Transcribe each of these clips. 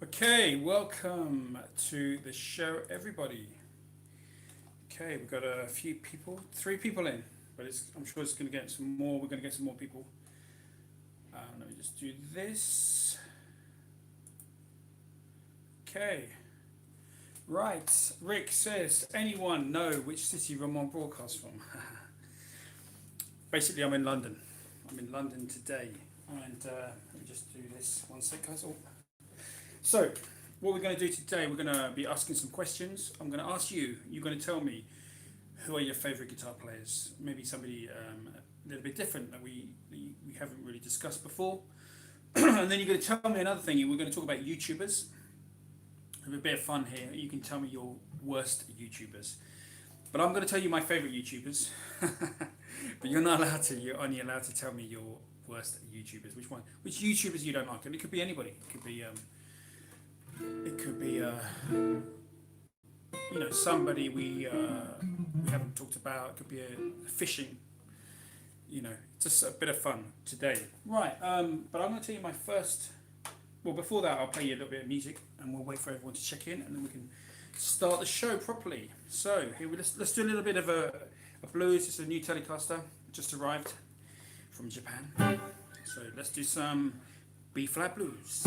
Okay, welcome to the show, everybody. Okay, we've got a few people, 3 people in, but I'm sure it's going to get some more. We're going to get some more people. Let me just do this. Okay. Right, Rick says, anyone know which city Ramon broadcasts from? Basically, I'm in London. I'm in London today. And let me just do this. One sec, guys. Oh. So, what we're going to do today, we're going to be asking some questions. I'm going to ask you, you're going to tell me who are your favourite guitar players. Maybe somebody a little bit different that we haven't really discussed before. And then you're going to tell me another thing. We're going to talk about YouTubers. Have a bit of fun here. You can tell me your worst YouTubers. But I'm going to tell you my favourite YouTubers. But you're not allowed to. You're only allowed to tell me your worst YouTubers. Which one? Which YouTubers you don't like? And it could be anybody. It could be you know, somebody we haven't talked about. It could be a fishing, you know, just a bit of fun today. Right, but I'm going to tell you my first. Well, before that, I'll play you a little bit of music, and we'll wait for everyone to check in, and then we can start the show properly. So here let's do a little bit of a blues. It's a new Telecaster, just arrived from Japan. So let's do some B flat blues.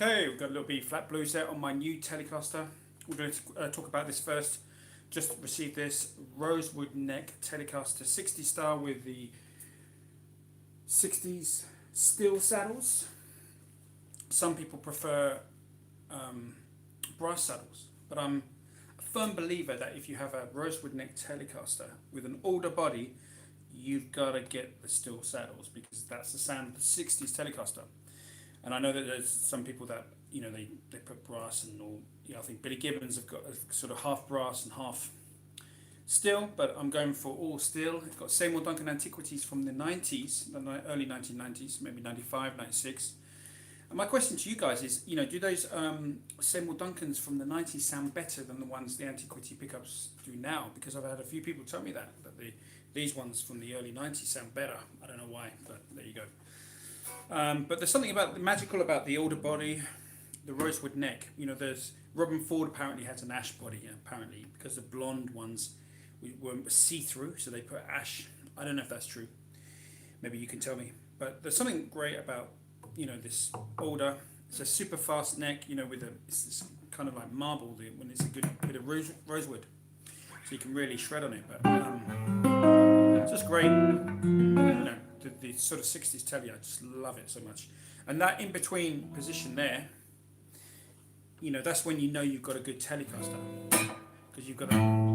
Okay, we've got a little B flat blues there on my new Telecaster. We're going to talk about this first. Just received this rosewood neck Telecaster 60 style with the 60s steel saddles. Some people prefer brass saddles, but I'm a firm believer that if you have a rosewood neck Telecaster with an older body, you've got to get the steel saddles because that's the sound of the 60s Telecaster. And I know that there's some people that, you know, they put brass and all, you know, I think Billy Gibbons have got a sort of half brass and half steel, but I'm going for all steel. It's got Seymour Duncan Antiquities from the 90s, the early 1990s, maybe 95, 96. And my question to you guys is, you know, do those Seymour Duncans from the 90s sound better than the ones the Antiquity pickups do now? Because I've had a few people tell me that these ones from the early 90s sound better. I don't know why, but there you go. But there's something magical about the older body, the rosewood neck. You know, there's Robin Ford apparently has an ash body, apparently, because the blonde ones were see-through, so they put ash. I don't know if that's true. Maybe you can tell me. But there's something great about, you know, this older. It's a super fast neck, you know, it's this kind of like marble when it's a good bit of rosewood, so you can really shred on it. But it's just great, you know. The sort of 60s telly, I just love it so much. And that in between position there, you know, that's when you know you've got a good Telecaster, because you've got a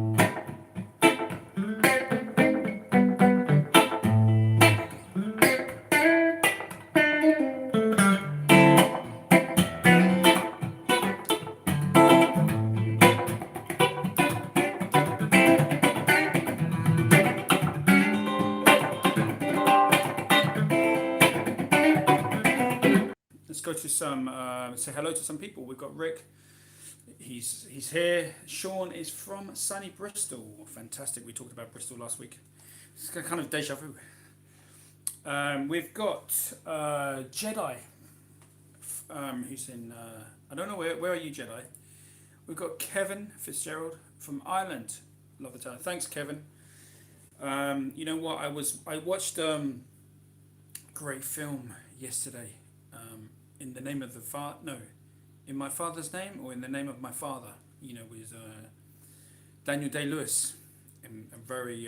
to some, say hello to some people. We've got Rick. He's here. Sean is from sunny Bristol. Fantastic. We talked about Bristol last week. It's kind of deja vu. We've got Jedi, who's in, I don't know, where are you, Jedi? We've got Kevin Fitzgerald from Ireland. Love the town. Thanks, Kevin. You know what? I watched great film yesterday. In the name of the father, no, in my father's name, or in the name of my father. You know, with Daniel Day-Lewis, a very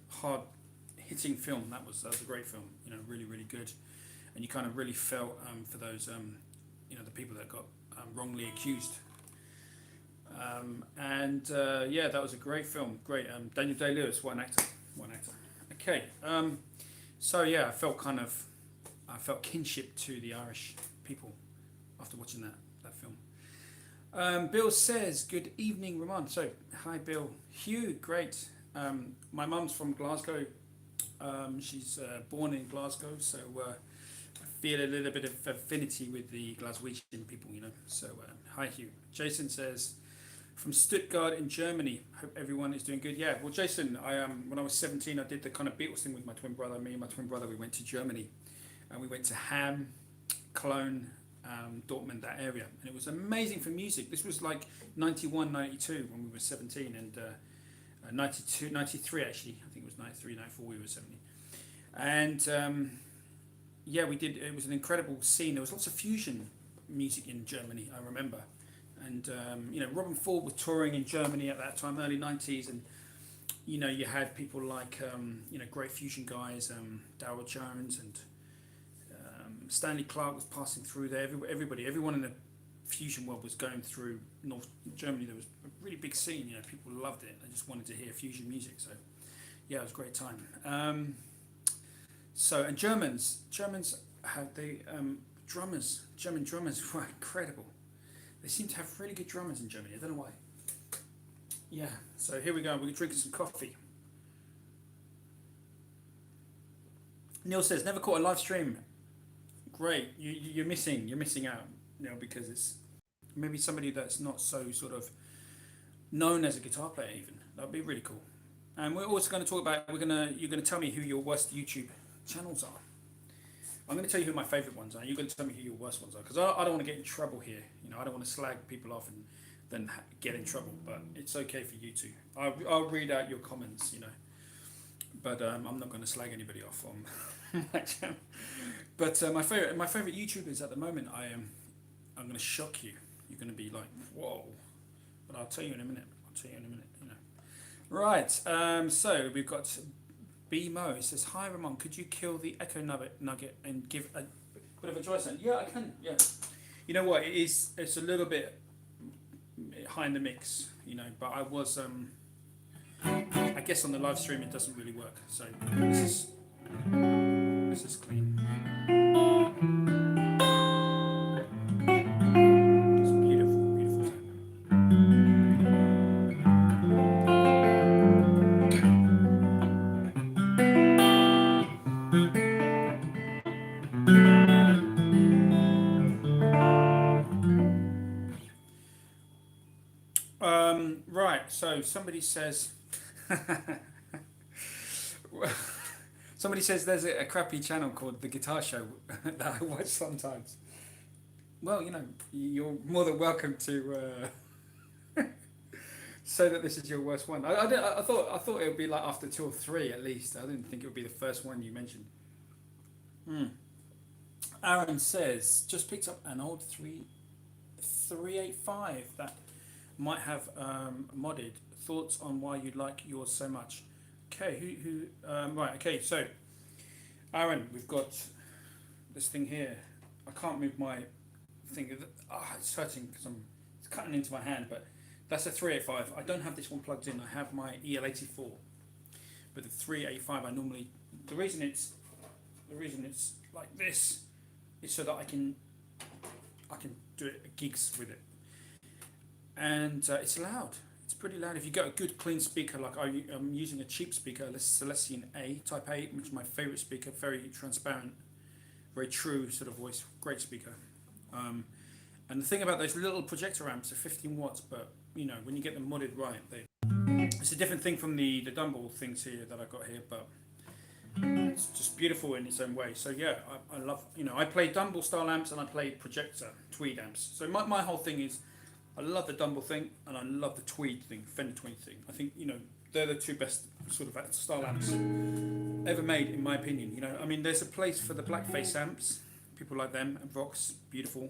hard hitting film. That was a great film. You know, really really good, and you kind of really felt for those you know, the people that got wrongly accused. Yeah, that was a great film. Great. Daniel Day-Lewis, what an actor. Okay. So yeah, I felt kinship to the Irish people after watching that film. Bill says, good evening, Ramon. So, hi Bill. Hugh, great. My mum's from Glasgow. She's born in Glasgow, so I feel a little bit of affinity with the Glaswegian people, you know. So, hi Hugh. Jason says, from Stuttgart in Germany. Hope everyone is doing good. Yeah, well, Jason, when I was 17, I did the kind of Beatles thing with my twin brother. Me and my twin brother, we went to Germany, and we went to Hamm, Cologne, Dortmund, that area, and it was amazing for music. This was like 91, 92 when we were 17, and 92, 93 actually. I think it was 93, 94 we were 17. And yeah, we did. It was an incredible scene. There was lots of fusion music in Germany, I remember. And you know, Robin Ford was touring in Germany at that time, early 90s, and you know, you had people like you know, great fusion guys, Darryl Jones and Stanley Clarke was passing through there. Everyone in the fusion world was going through North Germany. There was a really big scene. You know, people loved it. They just wanted to hear fusion music. So yeah, it was a great time. So, and Germans had the German drummers were incredible. They seem to have really good drummers in Germany. I don't know why. Yeah, so here we go. We're drinking some coffee. Neil says, never caught a live stream. Great. You're missing out, Neil, because it's maybe somebody that's not so sort of known as a guitar player even. That'd be really cool. And we're also going to talk about, you're going to tell me who your worst YouTube channels are. I'm going to tell you who my favourite ones are. You're going to tell me who your worst ones are, because I don't want to get in trouble here. You know, I don't want to slag people off and then get in trouble. But it's okay for you to. I'll read out your comments, you know. But I'm not going to slag anybody off on my channel. But my favourite YouTubers at the moment, I'm going to shock you. You're going to be like, whoa. But I'll tell you in a minute. You know. Right. So we've got B-Mo. It says, hi Ramon, could you kill the echo nugget and give a bit of a dry sound? Yeah, I can. Yeah. You know what? It's a little bit high in the mix, you know, but I was I guess on the live stream it doesn't really work. So this is clean. It's beautiful, beautiful sound. Right, so somebody says there's a crappy channel called The Guitar Show that I watch sometimes. Well, you know, you're more than welcome to say that this is your worst one. I thought it would be like after 2 or 3 at least. I didn't think it would be the first one you mentioned. Aaron says, just picked up an old 385 that might have modded. Thoughts on why you like yours so much? Okay, right, okay, so Aaron, we've got this thing here. I can't move my thing. It's hurting because it's cutting into my hand, but that's a 385. I don't have this one plugged in. I have my EL84, but the 385 I normally, the reason it's like this is so that I can do it at gigs with it. And it's loud. It's pretty loud. If you got a good clean speaker, like I'm using a cheap speaker, this Celestion A, Type A, which is my favourite speaker, very transparent, very true sort of voice, great speaker. And the thing about those little projector amps are 15 watts, but you know, when you get them modded right, it's a different thing from the Dumble things here that I got here, but it's just beautiful in its own way. So yeah, I love, you know, I play Dumble style amps and I play projector tweed amps. So my whole thing is, I love the Dumble thing and I love the tweed thing, Fender tweed thing. I think, you know, they're the two best sort of style amps ever made, in my opinion. You know, I mean, there's a place for the blackface amps, people like them, and Vox, beautiful,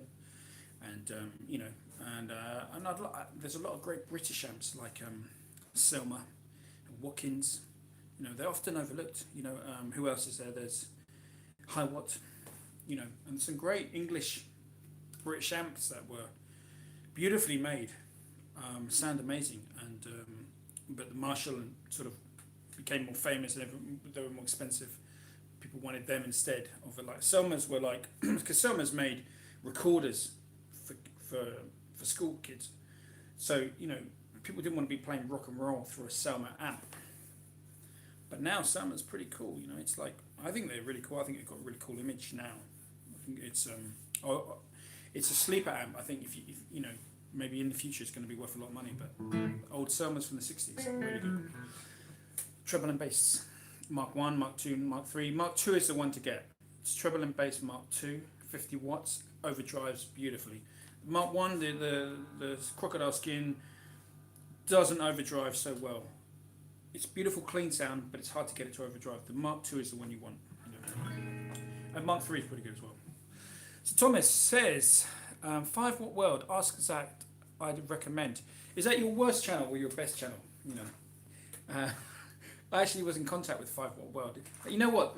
and you know, and there's a lot of great British amps like Selmer and Watkins. You know, they're often overlooked. You know, who else is there? There's High Watt, you know, and some great English British amps that were beautifully made, sound amazing, and but the Marshall sort of became more famous and they were more expensive. People wanted them instead of it. Like Selmer's were like, because Selmer's made recorders for school kids, so you know, people didn't want to be playing rock and roll through a Selmer amp. But now Selmer's pretty cool, you know. It's like, I think they're really cool. I think they've got a really cool image now. I think it's a sleeper amp. I think if you know, maybe in the future it's going to be worth a lot of money. But old Selmer's from the 60s, really good. Treble and bass, Mark 1, Mark 2, Mark 3. Mark 2 is the one to get. It's treble and bass Mark 2, 50 watts, overdrives beautifully. Mark 1, the crocodile skin doesn't overdrive so well. It's beautiful, clean sound, but it's hard to get it to overdrive. The Mark II is the one you want. You know. And Mark III is pretty good as well. So Thomas says, 5 Watt World, ask Zach, I'd recommend. Is that your worst channel or your best channel? You know, I actually was in contact with 5 Watt World. You know what?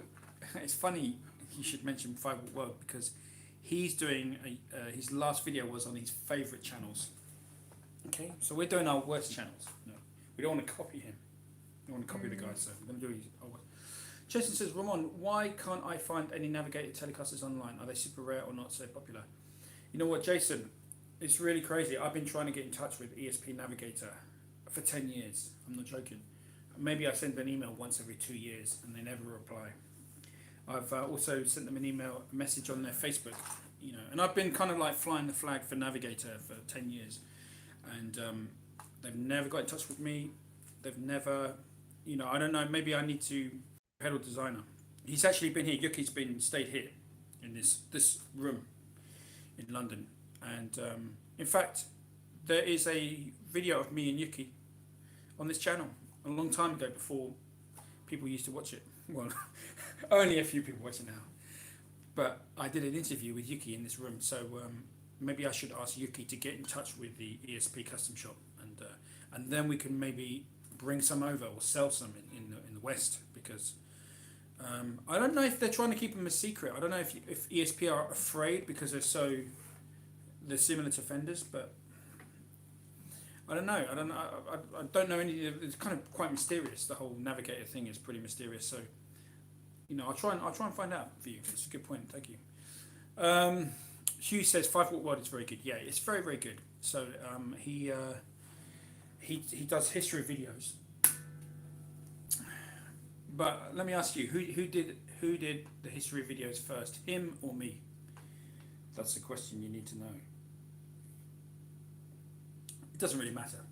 It's funny you should mention 5 Watt World because he's doing, his last video was on his favourite channels. Okay, so we're doing our worst channels. No, we don't want to copy him. I want to copy the guy, so I'm going to do his. Jason says, Ramon, why can't I find any Navigator Telecasters online? Are they super rare or not so popular? You know what, Jason? It's really crazy. I've been trying to get in touch with ESP Navigator for 10 years. I'm not joking. Maybe I send an email once every 2 years and they never reply. I've also sent them an email, a message on their Facebook, you know, and I've been kind of like flying the flag for Navigator for 10 years. And they've never got in touch with me. They've never... You know, I don't know, maybe I need to pedal designer. He's actually been here, Yuki's stayed here in this room in London. And in fact, there is a video of me and Yuki on this channel a long time ago before people used to watch it. Well, only a few people watch it now. But I did an interview with Yuki in this room, so maybe I should ask Yuki to get in touch with the ESP custom shop, and then we can maybe bring some over or sell some in the West, because I don't know if they're trying to keep them a secret. I don't know if ESP are afraid because they're similar to Fenders, but I don't know. I don't know any. It's kind of quite mysterious. The whole Navigator thing is pretty mysterious. So, you know, I'll try and find out for you. It's a good point. Thank you. Hugh says 5 Watt World is very good. Yeah, it's very, very good. So he does history videos. But let me ask you, who did the history videos first, him or me? That's the question you need to know. It doesn't really matter,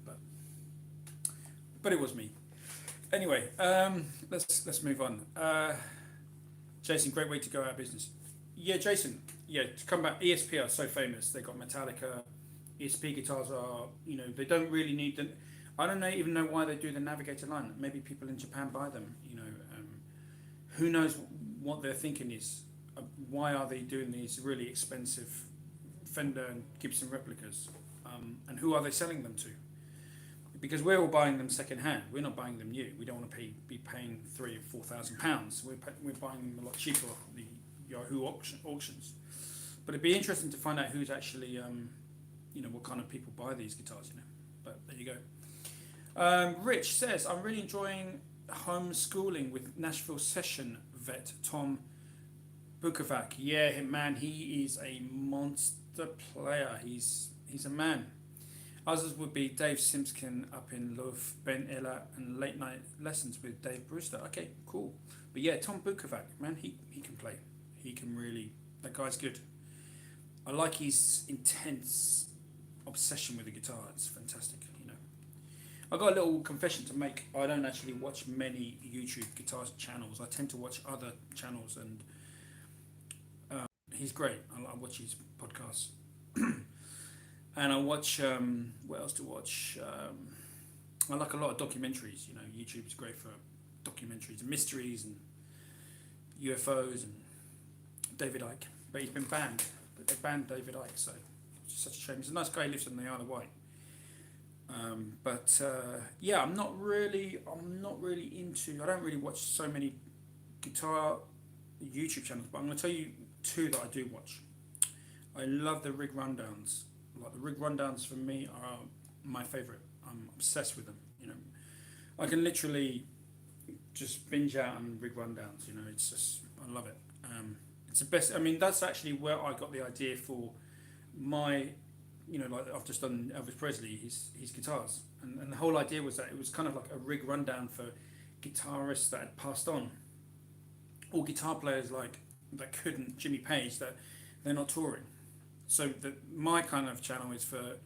but it was me. Anyway, let's move on. Jason, great way to go out of business. Yeah, Jason. Yeah, to come back. ESP are so famous. They got Metallica. ESP guitars are, you know, they don't really need them. I don't even know why they do the Navigator line. Maybe people in Japan buy them. You know, who knows what their thinking is? Why are they doing these really expensive Fender and Gibson replicas? And who are they selling them to? Because we're all buying them second hand. We're not buying them new. We don't want to be paying £3,000 or £4,000. We're buying them a lot cheaper off the Yahoo auctions. But it'd be interesting to find out who's actually, you know, what kind of people buy these guitars. You know. But there you go. Rich says, I'm really enjoying homeschooling with Nashville session vet Tom Bukovac. Yeah, man, he is a monster player. He's a man. Others would be Dave Simpson up in Love, Ben Ella, and Late Night Lessons with Dave Brewster. Okay, cool. But yeah, Tom Bukovac, man, he can play. He can really That guy's good. I like his intense obsession with the guitar. It's fantastic, you know. I've got a little confession to make. I don't actually watch many YouTube guitar channels. I tend to watch other channels, and he's great. I watch his podcasts. And I watch, what else to watch? I like a lot of documentaries. You know, YouTube is great for documentaries and mysteries and UFOs and David Icke. But he's been banned. They banned David Icke, so it's such a shame. He's a nice guy. He lives in the Isle of Wight. Yeah, I'm not really into. I don't really watch so many guitar YouTube channels, but I'm going to tell you two that I do watch. I love the rig rundowns. Like the rig rundowns for me are my favorite. I'm obsessed with them. You know, I can literally just binge out on rig rundowns. You know, it's just I love it. It's the best. I mean, that's actually where I got the idea for my, you know, like I've just done Elvis Presley, his guitars, and the whole idea was that it was kind of like a rig rundown for guitarists that had passed on, or guitar players like that couldn't, Jimmy Page, that they're not touring. So my kind of channel is for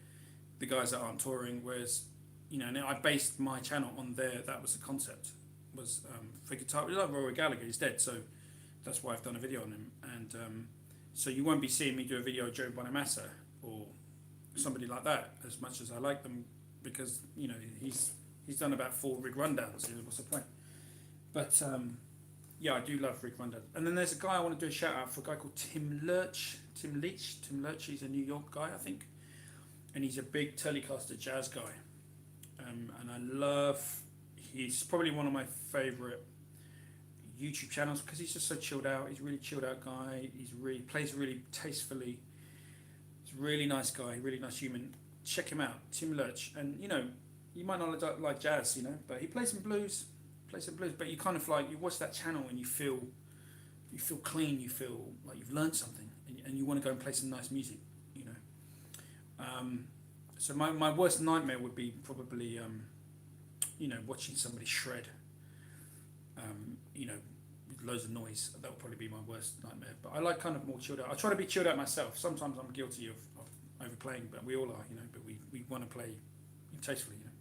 the guys that aren't touring, whereas, you know, and I based my channel on that was the concept, was for guitar. Like Rory Gallagher, he's dead, so that's why I've done a video on him, and so you won't be seeing me do a video of Joe Bonamassa or somebody like that as much as I like them, because, you know, he's done about 4 rig rundowns. You know, what's the point? But yeah, I do love rig rundowns. And then there's a guy I want to do a shout out for, a guy called Tim Leach. He's a New York guy, I think, and he's a big Telecaster jazz guy. And I love. He's probably one of my favorite YouTube channels because he's just so chilled out. He's a really chilled out guy. Plays really tastefully. He's a really nice guy, really nice human. Check him out, Tim Leach. And you know, you might not like jazz, you know, but he plays some blues. But you kind of like, you watch that channel and you feel clean. You feel like you've learned something, and you want to go and play some nice music, you know. So my worst nightmare would be probably you know, watching somebody shred. You know, with loads of noise. That would probably be my worst nightmare. But I like kind of more chilled out. I try to be chilled out myself. Sometimes I'm guilty of overplaying, but we all are, you know. But we want to play tastefully, you know.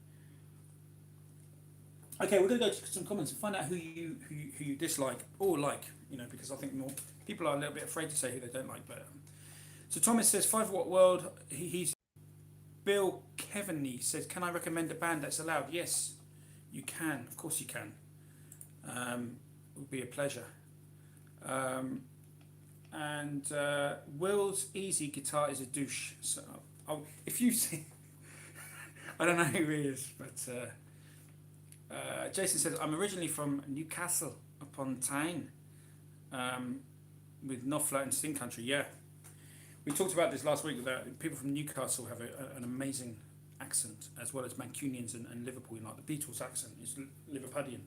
Okay, we're going to go to some comments and find out who you dislike or like, you know, because I think more people are a little bit afraid to say who they don't like. But so Thomas says 5 Watt World. He's Bill Keveney says, can I recommend a band that's allowed? Yes, you can. Of course you can. It would be a pleasure. And Will's Easy Guitar is a douche. So if you see, I don't know who he is, but Jason says, I'm originally from Newcastle upon Tyne, with Knopfler and Sting Country. Yeah, we talked about this last week, that people from Newcastle have an amazing accent, as well as Mancunians and Liverpool. Like the Beatles accent is Liverpudlian.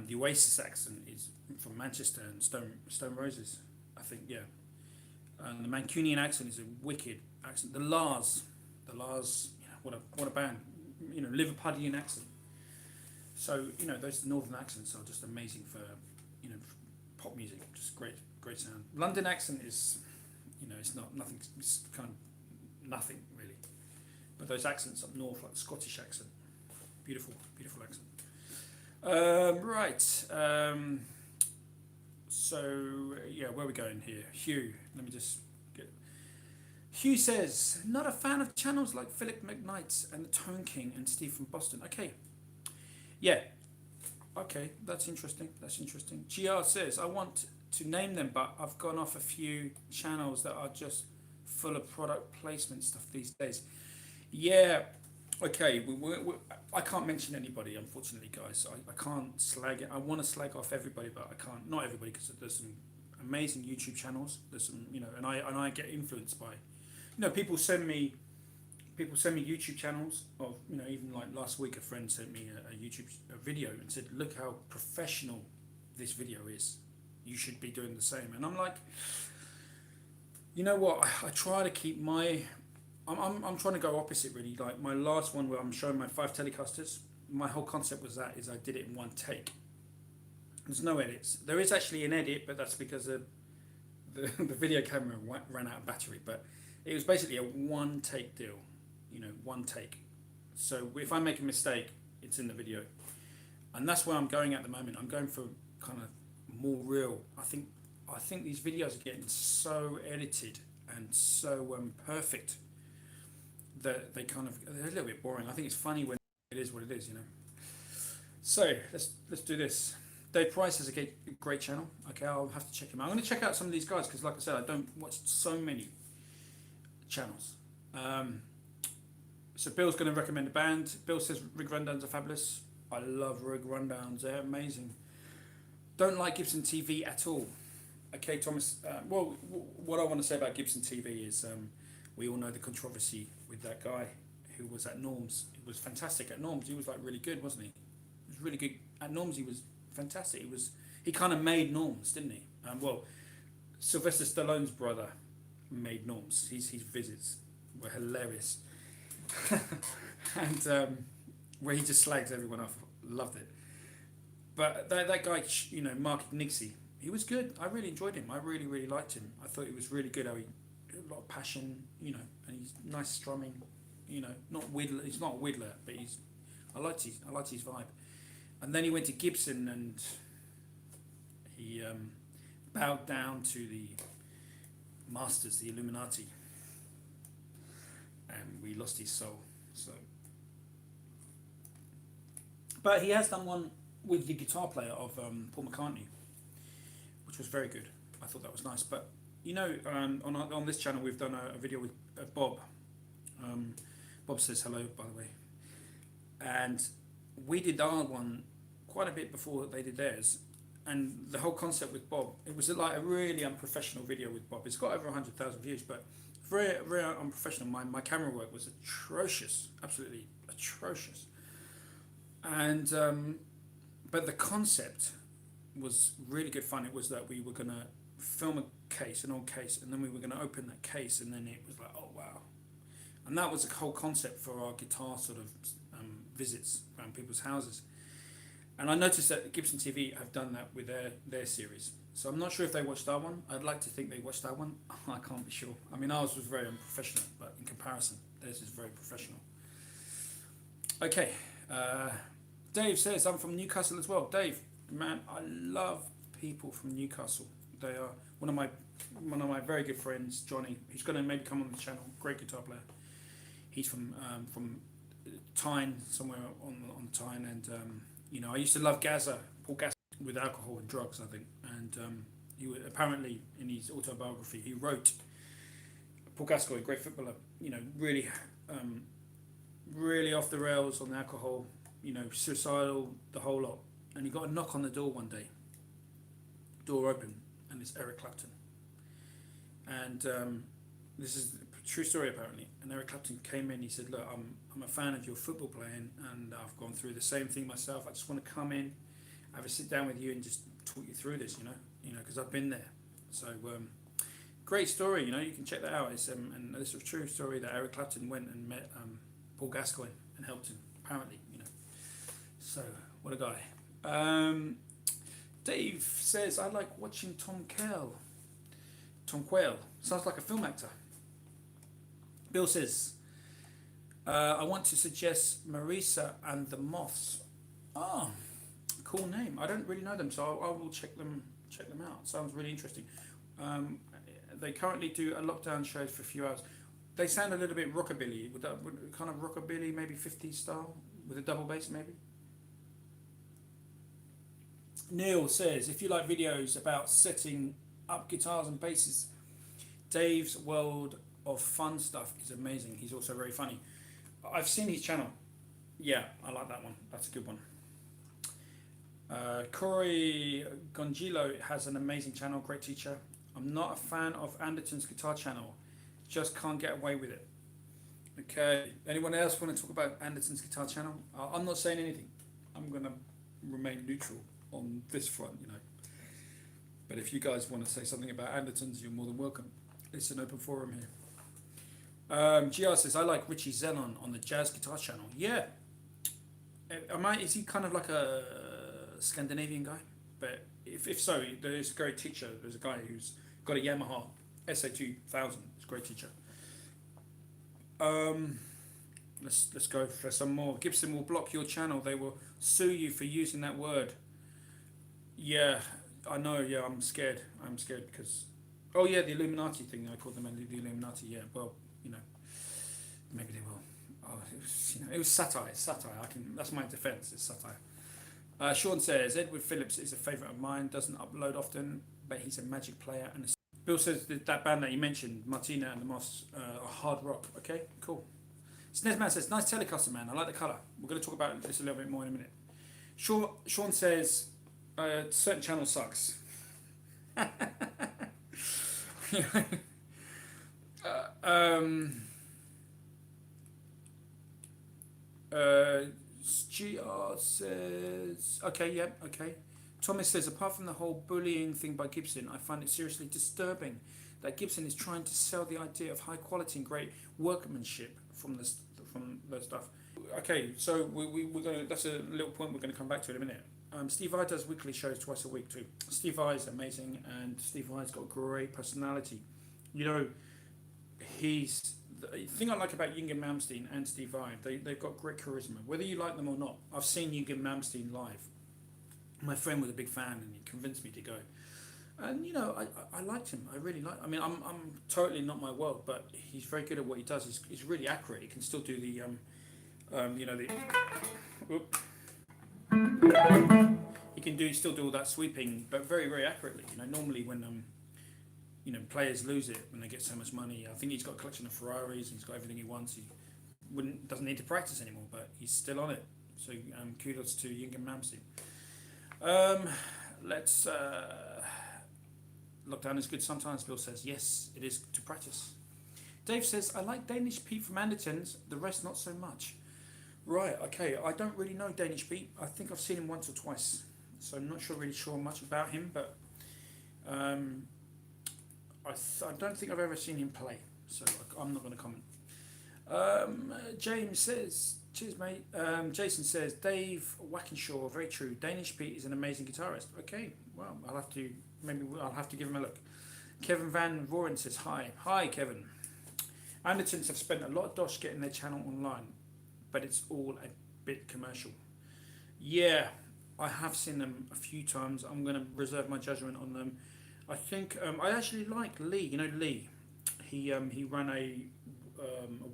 The Oasis accent is from Manchester and Stone Roses, I think, yeah. And the Mancunian accent is a wicked accent. The Lars, you know, what a band, you know, Liverpudlian accent. So, you know, those northern accents are just amazing for, you know, pop music, just great sound. London accent is, you know, it's nothing, it's kind of nothing really. But those accents up north, like the Scottish accent, beautiful accent. Right. So yeah, where are we going here? Hugh. Let me just get. Hugh says, not a fan of channels like Philip McKnight's and the Tone King and Steve from Boston. Okay. Yeah. Okay, that's interesting. GR says, I want to name them, but I've gone off a few channels that are just full of product placement stuff these days. Yeah. Okay, I can't mention anybody, unfortunately, guys. I can't slag it. I want to slag off everybody, but I can't. Not everybody, because there's some amazing YouTube channels. There's some, you know, and I get influenced by, you know, people send me YouTube channels of, you know, even like last week, a friend sent me a YouTube video and said, "Look how professional this video is. You should be doing the same." And I'm like, you know what? I try to keep my. I'm trying to go opposite, really. Like my last one where I'm showing my 5 Telecasters, my whole concept was I did it in one take. There's no edits. There is actually an edit, but that's because of the video camera ran out of battery, but it was basically a one take deal, one take. So if I make a mistake, it's in the video, and that's where I'm going at the moment. I'm going for kind of more real. I think these videos are getting so edited and so perfect that they're a little bit boring. I think it's funny when it is what it is. So let's do this. Dave Price has a great channel. Okay, I'll have to check him out. I'm going to check out some of these guys because, like I said, I don't watch so many channels. So Bill's going to recommend a band. Bill says rig rundowns are fabulous. I love rig rundowns. They're amazing. Don't like Gibson TV at all. Okay, Thomas. Well, what I want to say about Gibson TV is we all know the controversy with that guy who was at Norms. He was fantastic at Norms. He was like really good, wasn't he? He was really good at Norms. He was fantastic. He kind of made Norms, didn't he? Well, Sylvester Stallone's brother made Norms. His visits were hilarious, and where he just slags everyone off. Loved it. But that guy, Mark Nixie, he was good. I really enjoyed him. I really, really liked him. I thought he was really good. How he had a lot of passion, and he's nice strumming. Not whittler. He's not a whittler, but I liked his vibe. And then he went to Gibson and he bowed down to the masters, the Illuminati, and we lost his soul. So, but he has done one with the guitar player of Paul McCartney, which was very good. I thought that was nice. But on this channel we've done a video with Bob. Bob says hello, by the way, and we did our one quite a bit before they did theirs. And the whole concept with Bob, it was like a really unprofessional video with Bob. It's got over 100,000 views, but very, very unprofessional. My camera work was atrocious, absolutely atrocious. And but the concept was really good fun. It was that we were going to film an old case, and then we were going to open that case, and then it was like, oh wow. And that was the whole concept for our guitar sort of visits around people's houses. And I noticed that Gibson TV have done that with their series. So I'm not sure if they watched that one. I'd like to think they watched that one. I can't be sure. I mean, ours was very unprofessional, but in comparison, theirs is very professional. Okay. Dave says, I'm from Newcastle as well. Dave, man, I love people from Newcastle. They are one of my very good friends, Johnny, who's going to maybe come on the channel. Great guitar player. He's from Tyne, somewhere on Tyne, and I used to love Paul Gaza, with alcohol and drugs, I think. And he apparently in his autobiography he wrote, Paul Gascoigne, great footballer, really, really off the rails on alcohol, suicidal, the whole lot. And he got a knock on the door one day. Door open, and it's Eric Clapton. And this is a true story apparently. And Eric Clapton came in. He said, "Look, I'm a fan of your football playing, and I've gone through the same thing myself. I just want to come in, have a sit down with you, and just talk you through this, because I've been there." So great story. You can check that out. It's and this is a true story that Eric Clapton went and met Paul Gascoigne and helped him. Apparently, So what a guy. Dave says, I like watching Tom Quayle. Sounds like a film actor. Bill says, I want to suggest Marisa and the Moths. Ah, cool name. I don't really know them, so I will check them out. Sounds really interesting. They currently do a lockdown show for a few hours. They sound a little bit rockabilly, would kind of rockabilly, maybe 50s style, with a double bass maybe. Neil says, if you like videos about setting up guitars and basses, Dave's World of Fun Stuff is amazing. He's also very funny. I've seen his channel. Yeah, I like that one. That's a good one. Corey Gongilo has an amazing channel, great teacher. I'm not a fan of Anderton's guitar channel. Just can't get away with it. Okay, anyone else want to talk about Anderton's guitar channel? I'm not saying anything. I'm going to remain neutral on this front, But if you guys want to say something about Anderton's, you're more than welcome. It's an open forum here. GR says, I like Richie Zellon on the jazz guitar channel. Yeah. Is he kind of like a Scandinavian guy? But if so, there is a great teacher. There's a guy who's Got a Yamaha SA2000. It's a great teacher. Let's go for some more. Gibson will block your channel. They will sue you for using that word. Yeah, I know. Yeah, I'm scared. I'm scared because, oh yeah, the Illuminati thing. I called them the Illuminati. Yeah, well, you know, maybe they will. Oh, it was, you know, it was satire. Satire. That's my defense. It's satire. Sean says Edward Phillips is a favorite of mine. Doesn't upload often, but he's a magic player. And Bill says that band that you mentioned, Martina and the Moss, are hard rock. Okay, cool. Snezman says nice Telecaster, man. I like the colour. We're going to talk about this a little bit more in a minute. Sean says certain channel sucks. GR says, okay, yeah, okay. Thomas says, apart from the whole bullying thing by Gibson, I find it seriously disturbing that Gibson is trying to sell the idea of high quality and great workmanship from the stuff. Okay, so we're going to, that's a little point we're going to come back to in a minute. Steve I does weekly shows twice a week too. Steve I is amazing, and Steve I's got a great personality. You know, he's the thing I like about Jürgen Malmsteen and Steve I, they've got great charisma, whether you like them or not. I've seen Jürgen Malmsteen live. My friend was a big fan, and he convinced me to go. And you know, I liked him. I really like. I mean, I'm totally not my world, but he's very good at what he does. He's really accurate. He can still do the, you know, the. Whoop. He can still do all that sweeping, but very, very accurately. You know, normally when you know, players lose it when they get so much money. I think he's got a collection of Ferraris and he's got everything he wants. He doesn't need to practice anymore, but he's still on it. So kudos to Jürgen Malmsteen. Let's. Lockdown is good sometimes, Bill says. Yes, it is to practice. Dave says, I like Danish Pete from Andertons, the rest not so much. Right, okay, I don't really know Danish Pete. I think I've seen him once or twice, so I'm not really sure much about him, but I don't think I've ever seen him play, so I'm not going to comment. James says, cheers mate. Jason says, Dave Wackenshaw, very true. Danish Pete is an amazing guitarist. Okay, well, I'll have to give him a look. Kevin Van Voren says, hi Kevin. Andertons have spent a lot of dosh getting their channel online, but it's all a bit commercial. Yeah, I have seen them a few times. I'm going to reserve my judgment on them. I think I actually like Lee. You know Lee. He ran a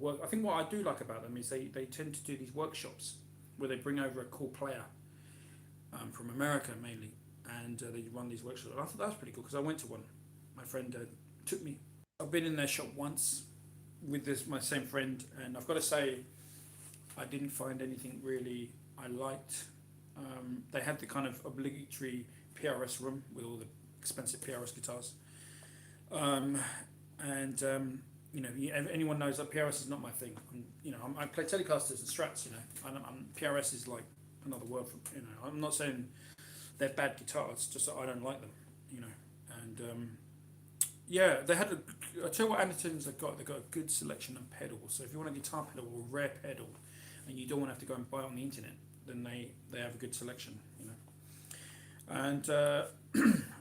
work. I think what I do like about them is they tend to do these workshops where they bring over a cool player from America mainly, and they run these workshops. And I thought that was pretty cool because I went to one. My friend took me. I've been in their shop once with my same friend, and I've got to say, I didn't find anything really I liked. They had the kind of obligatory PRS room with all the expensive PRS guitars, you know, anyone knows that PRS is not my thing. I play Telecasters and Strats. You know, PRS is like another word for, you know. I'm not saying they're bad guitars, just that I don't like them. You know, and yeah, they had. I tell you what, Andertons have got. They've got a good selection of pedals. So if you want a guitar pedal or a rare pedal, and you don't want to have to go and buy it on the internet, then they have a good selection. You know, and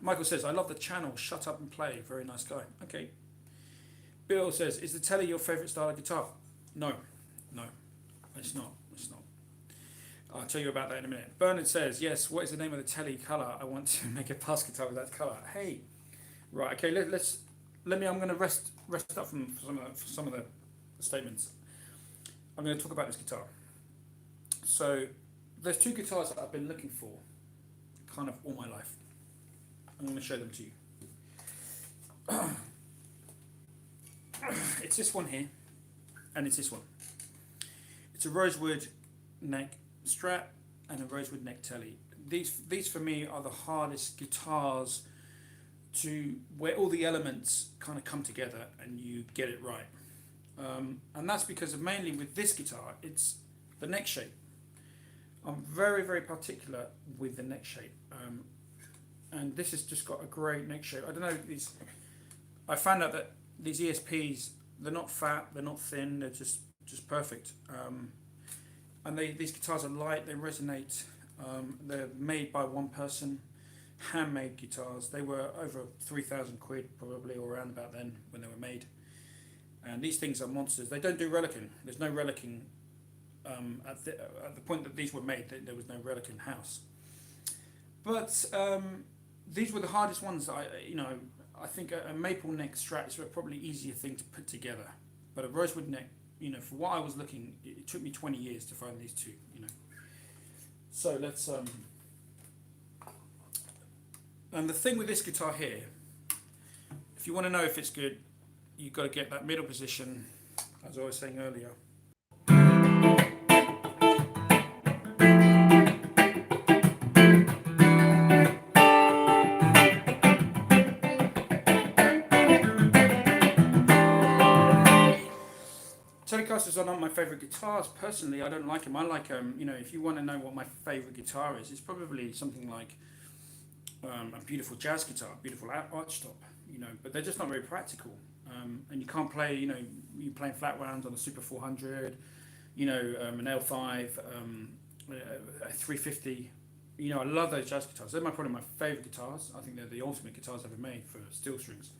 Michael says, I love the channel. Shut up and play. Very nice guy. Okay. Bill says, is the Tele your favourite style of guitar? No, it's not. I'll tell you about that in a minute. Bernard says, yes, what is the name of the Tele colour? I want to make a bass guitar with that colour. Hey, right, okay, I'm going to rest up from some of the statements. I'm going to talk about this guitar. So, there's two guitars that I've been looking for kind of all my life. I'm going to show them to you. It's this one here, and it's this one. It's a rosewood neck Strat and a rosewood neck Tele. These for me are the hardest guitars to where all the elements kind of come together and you get it right. And that's because of mainly with this guitar, it's the neck shape. I'm very, very particular with the neck shape. And this has just got a great neck shape. I don't know, I found out that these ESPs, they're not fat, they're not thin, they're just perfect. And these guitars are light, they resonate. They're made by one person. handmade guitars. They were over 3,000 quid probably, or around about then when they were made. And these things are monsters. They don't do relicking. There's no relicking. At the point that these were made, there was no relic in house. But these were the hardest ones. I think a maple neck Strat is a probably easier thing to put together. But a rosewood neck, for what I was looking, it took me 20 years to find these two. So let's. And the thing with this guitar here, if you want to know if it's good, you've got to get that middle position, as I was saying earlier. Telecasters are not my favourite guitars. Personally, I don't like them. I like if you want to know what my favourite guitar is, it's probably something like a beautiful jazz guitar, beautiful archtop, but they're just not very practical. And you can't play, you're playing flat rounds on a Super 400, an L5, a 350. I love those jazz guitars. They're probably my favourite guitars. I think they're the ultimate guitars ever made for steel strings.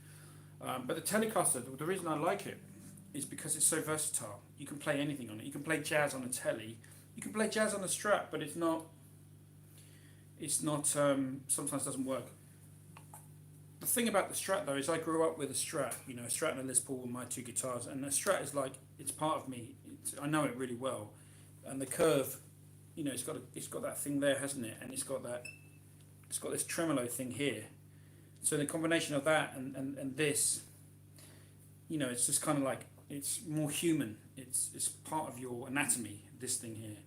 But the Telecaster, the reason I like it is because it's so versatile. You can play anything on it. You can play jazz on a telly. You can play jazz on a Strat, but it's not. Sometimes doesn't work. The thing about the Strat though is I grew up with a Strat. A Strat and a Les Paul were my two guitars, and the Strat is like it's part of me. I know it really well, and the curve, it's got that thing there, hasn't it? And it's got this tremolo thing here. So the combination of that and this, it's just kind of like it's more human. It's part of your anatomy. This thing here.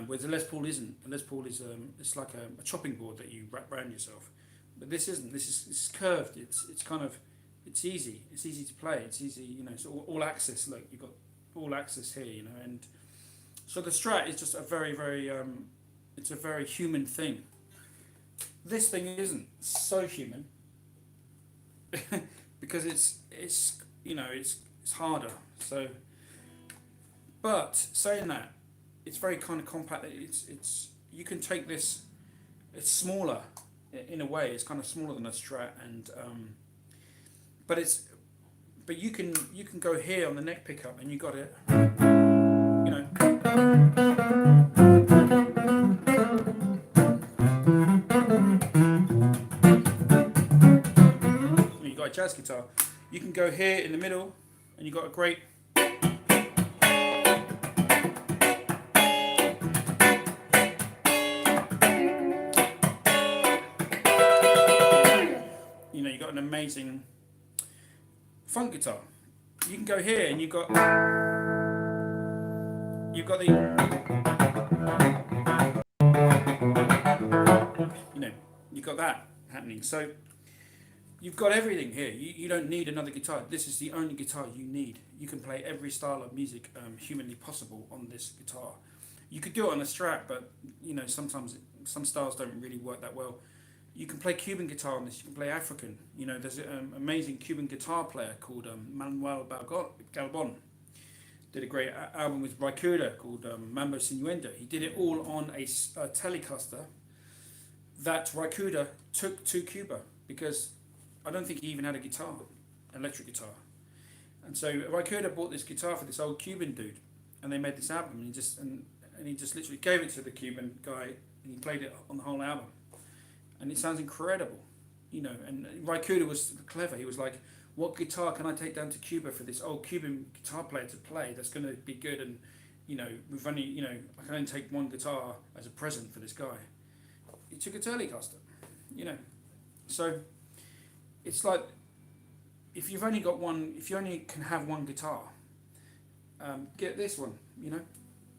Whereas the Les Paul isn't. The Les Paul is it's like a chopping board that you wrap around yourself, but this isn't. This is curved. It's easy. It's easy to play. It's easy. It's all access. Look, you've got all access here. And so the Strat is just a very it's a very human thing. This thing isn't so human because it's harder. So, but saying that, it's very kind of compact. It's you can take this. It's smaller in a way. It's kind of smaller than a Strat, and but you can go here on the neck pickup, and you got it. You got a jazz guitar. You can go here in the middle, and you got a great. You got an amazing funk guitar. You can go here and you've got the you've got that happening. So you've got everything here. You don't need another guitar. This is the only guitar you need. You can play every style of music humanly possible on this guitar. You could do it on a Strat, but sometimes some styles don't really work that well. You can play Cuban guitar on this. You can play African. There's an amazing Cuban guitar player called Manuel Galbon. Did a great album with Raikuda called Mambo Sinuendo. He did it all on a Telecaster that Raikuda took to Cuba because I don't think he even had a guitar, electric guitar. And so Raikuda bought this guitar for this old Cuban dude, and they made this album. And he just literally gave it to the Cuban guy, and he played it on the whole album. And it sounds incredible, and Raikuda was clever. He was like, what guitar can I take down to Cuba for this old Cuban guitar player to play that's going to be good? And, we've only, I can only take one guitar as a present for this guy. He took a Telecaster, So it's like, if you've only got one, if you only can have one guitar, get this one,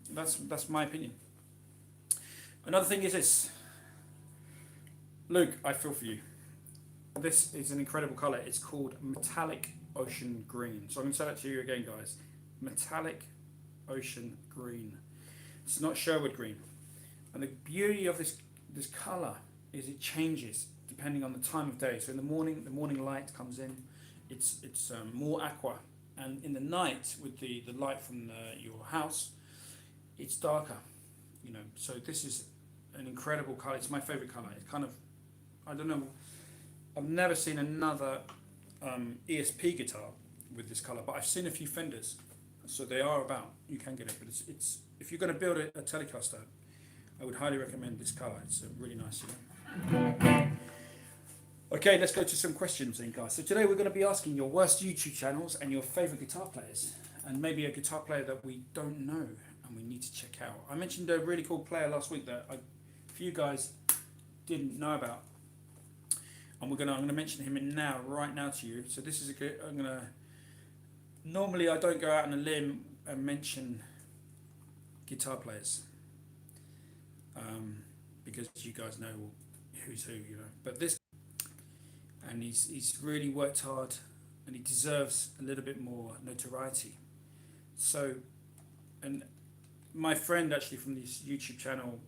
That's my opinion. Another thing is this. Luke, I feel for you. This is an incredible colour. It's called Metallic Ocean Green. So I'm going to say that to you again, guys. Metallic Ocean Green. It's not Sherwood Green. And the beauty of this colour is it changes depending on the time of day. So in the morning light comes in. It's more aqua. And in the night, with the light from your house, it's darker. So this is an incredible colour. It's my favourite colour. It's kind of I don't know. I've never seen another ESP guitar with this colour, but I've seen a few Fenders, so they are about. You can get it, but it's if you're going to build a Telecaster, I would highly recommend this colour. It's really nice. Okay, let's go to some questions then, guys. So today we're going to be asking your worst YouTube channels and your favourite guitar players, and maybe a guitar player that we don't know and we need to check out. I mentioned a really cool player last week that a few guys didn't know about, and I'm going to mention him right now to you. So this is a good. Normally I don't go out on a limb and mention guitar players, because you guys know who's who, But this. And he's really worked hard, and he deserves a little bit more notoriety. So, and my friend actually from this YouTube channel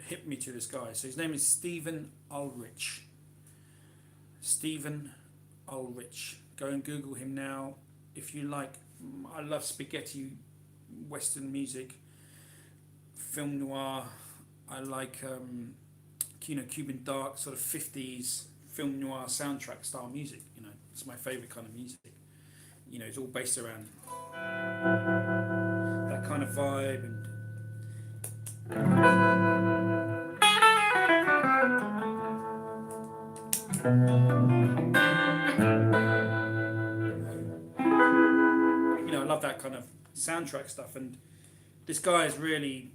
hit me to this guy. So his name is Stephen Ulrich. Stephen Ulrich. Go and Google him now if you like. I love spaghetti Western music, film noir. I like Cuban dark, sort of 50s. Film noir soundtrack style music, it's my favourite kind of music. It's all based around that kind of vibe. And I love that kind of soundtrack stuff. And this guy has really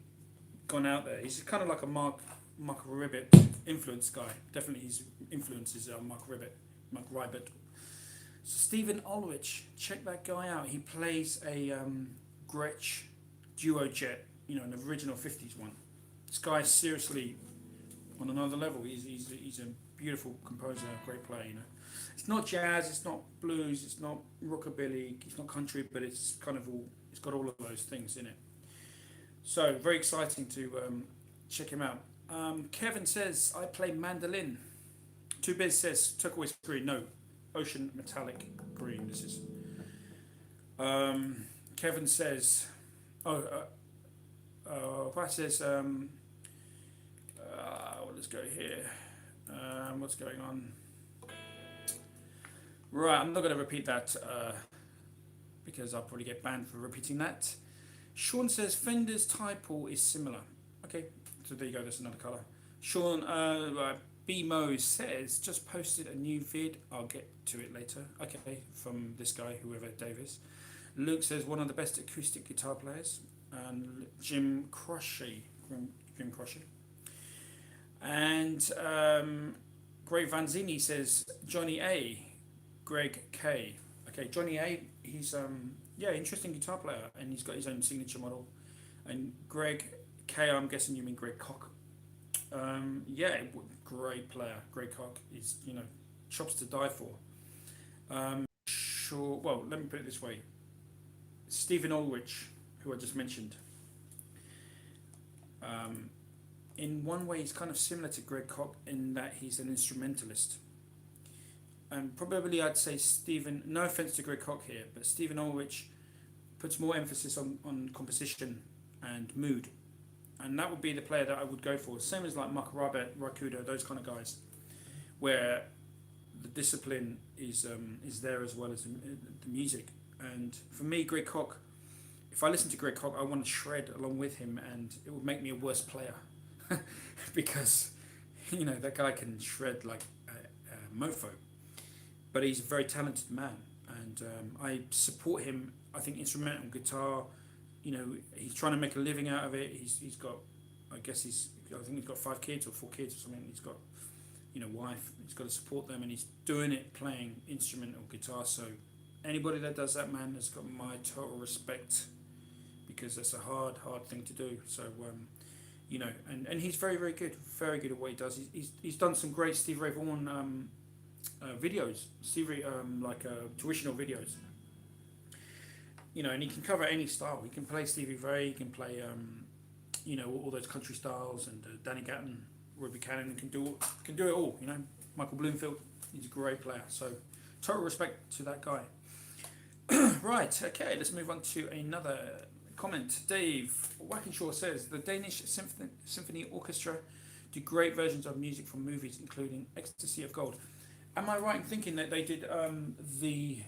gone out there. He's kind of like a Mark Ribbett influence guy. Definitely his influence is Mark Ribbett. So Stephen Ulrich, check that guy out. He plays a Gretsch Duo Jet, an original 50s one. This guy's seriously on another level. He's a beautiful composer, great player. It's not jazz, it's not blues, it's not rockabilly, it's not country, but it's kind of it's got all of those things in it. So very exciting to check him out. Kevin says, I play mandolin. Two Biz says, turquoise green. No, ocean metallic green. This is. Kevin says, what says, let's go here. What's going on? Right, I'm not going to repeat that because I'll probably get banned for repeating that. Sean says, Fender's Typal is similar. Okay. So there you go, that's another colour. Sean B-Mo says, just posted a new vid. I'll get to it later. Okay, from this guy, whoever Dave is. Luke says, one of the best acoustic guitar players. And Jim Crochet. And Greg Vanzini says, Johnny A. Greg K. Okay, Johnny A, he's interesting guitar player, and he's got his own signature model. And Greg K, I'm guessing you mean Greg Koch. Great player. Greg Koch is, chops to die for. Sure. Well, let me put it this way. Stephen Ulrich, who I just mentioned. In one way, he's kind of similar to Greg Koch in that he's an instrumentalist. And probably I'd say Stephen, no offense to Greg Koch here, but Stephen Ulrich puts more emphasis on composition and mood. And that would be the player that I would go for. Same as like Mark Ribbett, Rakuda, those kind of guys, where the discipline is there as well as the music. And for me, Greg Koch, if I listen to Greg Koch, I want to shred along with him, and it would make me a worse player because that guy can shred like a mofo. But he's a very talented man, and I support him. I think instrumental guitar. He's trying to make a living out of it. He's got, I think he's got 5 kids or 4 kids or something. He's got, wife. He's got to support them, and he's doing it playing instrumental guitar. So anybody that does that, man, has got my total respect, because that's a hard thing to do. So and he's very, very good at what he does. He's done some great Stevie Ray Vaughan videos, tuitional videos. And he can cover any style. He can play Stevie Ray, he can play, all those country styles, and Danny Gatton, Roy Buchanan, can do it all. Michael Bloomfield, he's a great player. So total respect to that guy. Right, okay, let's move on to another comment. Dave Wackenshaw says, the Danish Symphony Orchestra do great versions of music from movies, including Ecstasy of Gold. Am I right in thinking that they did the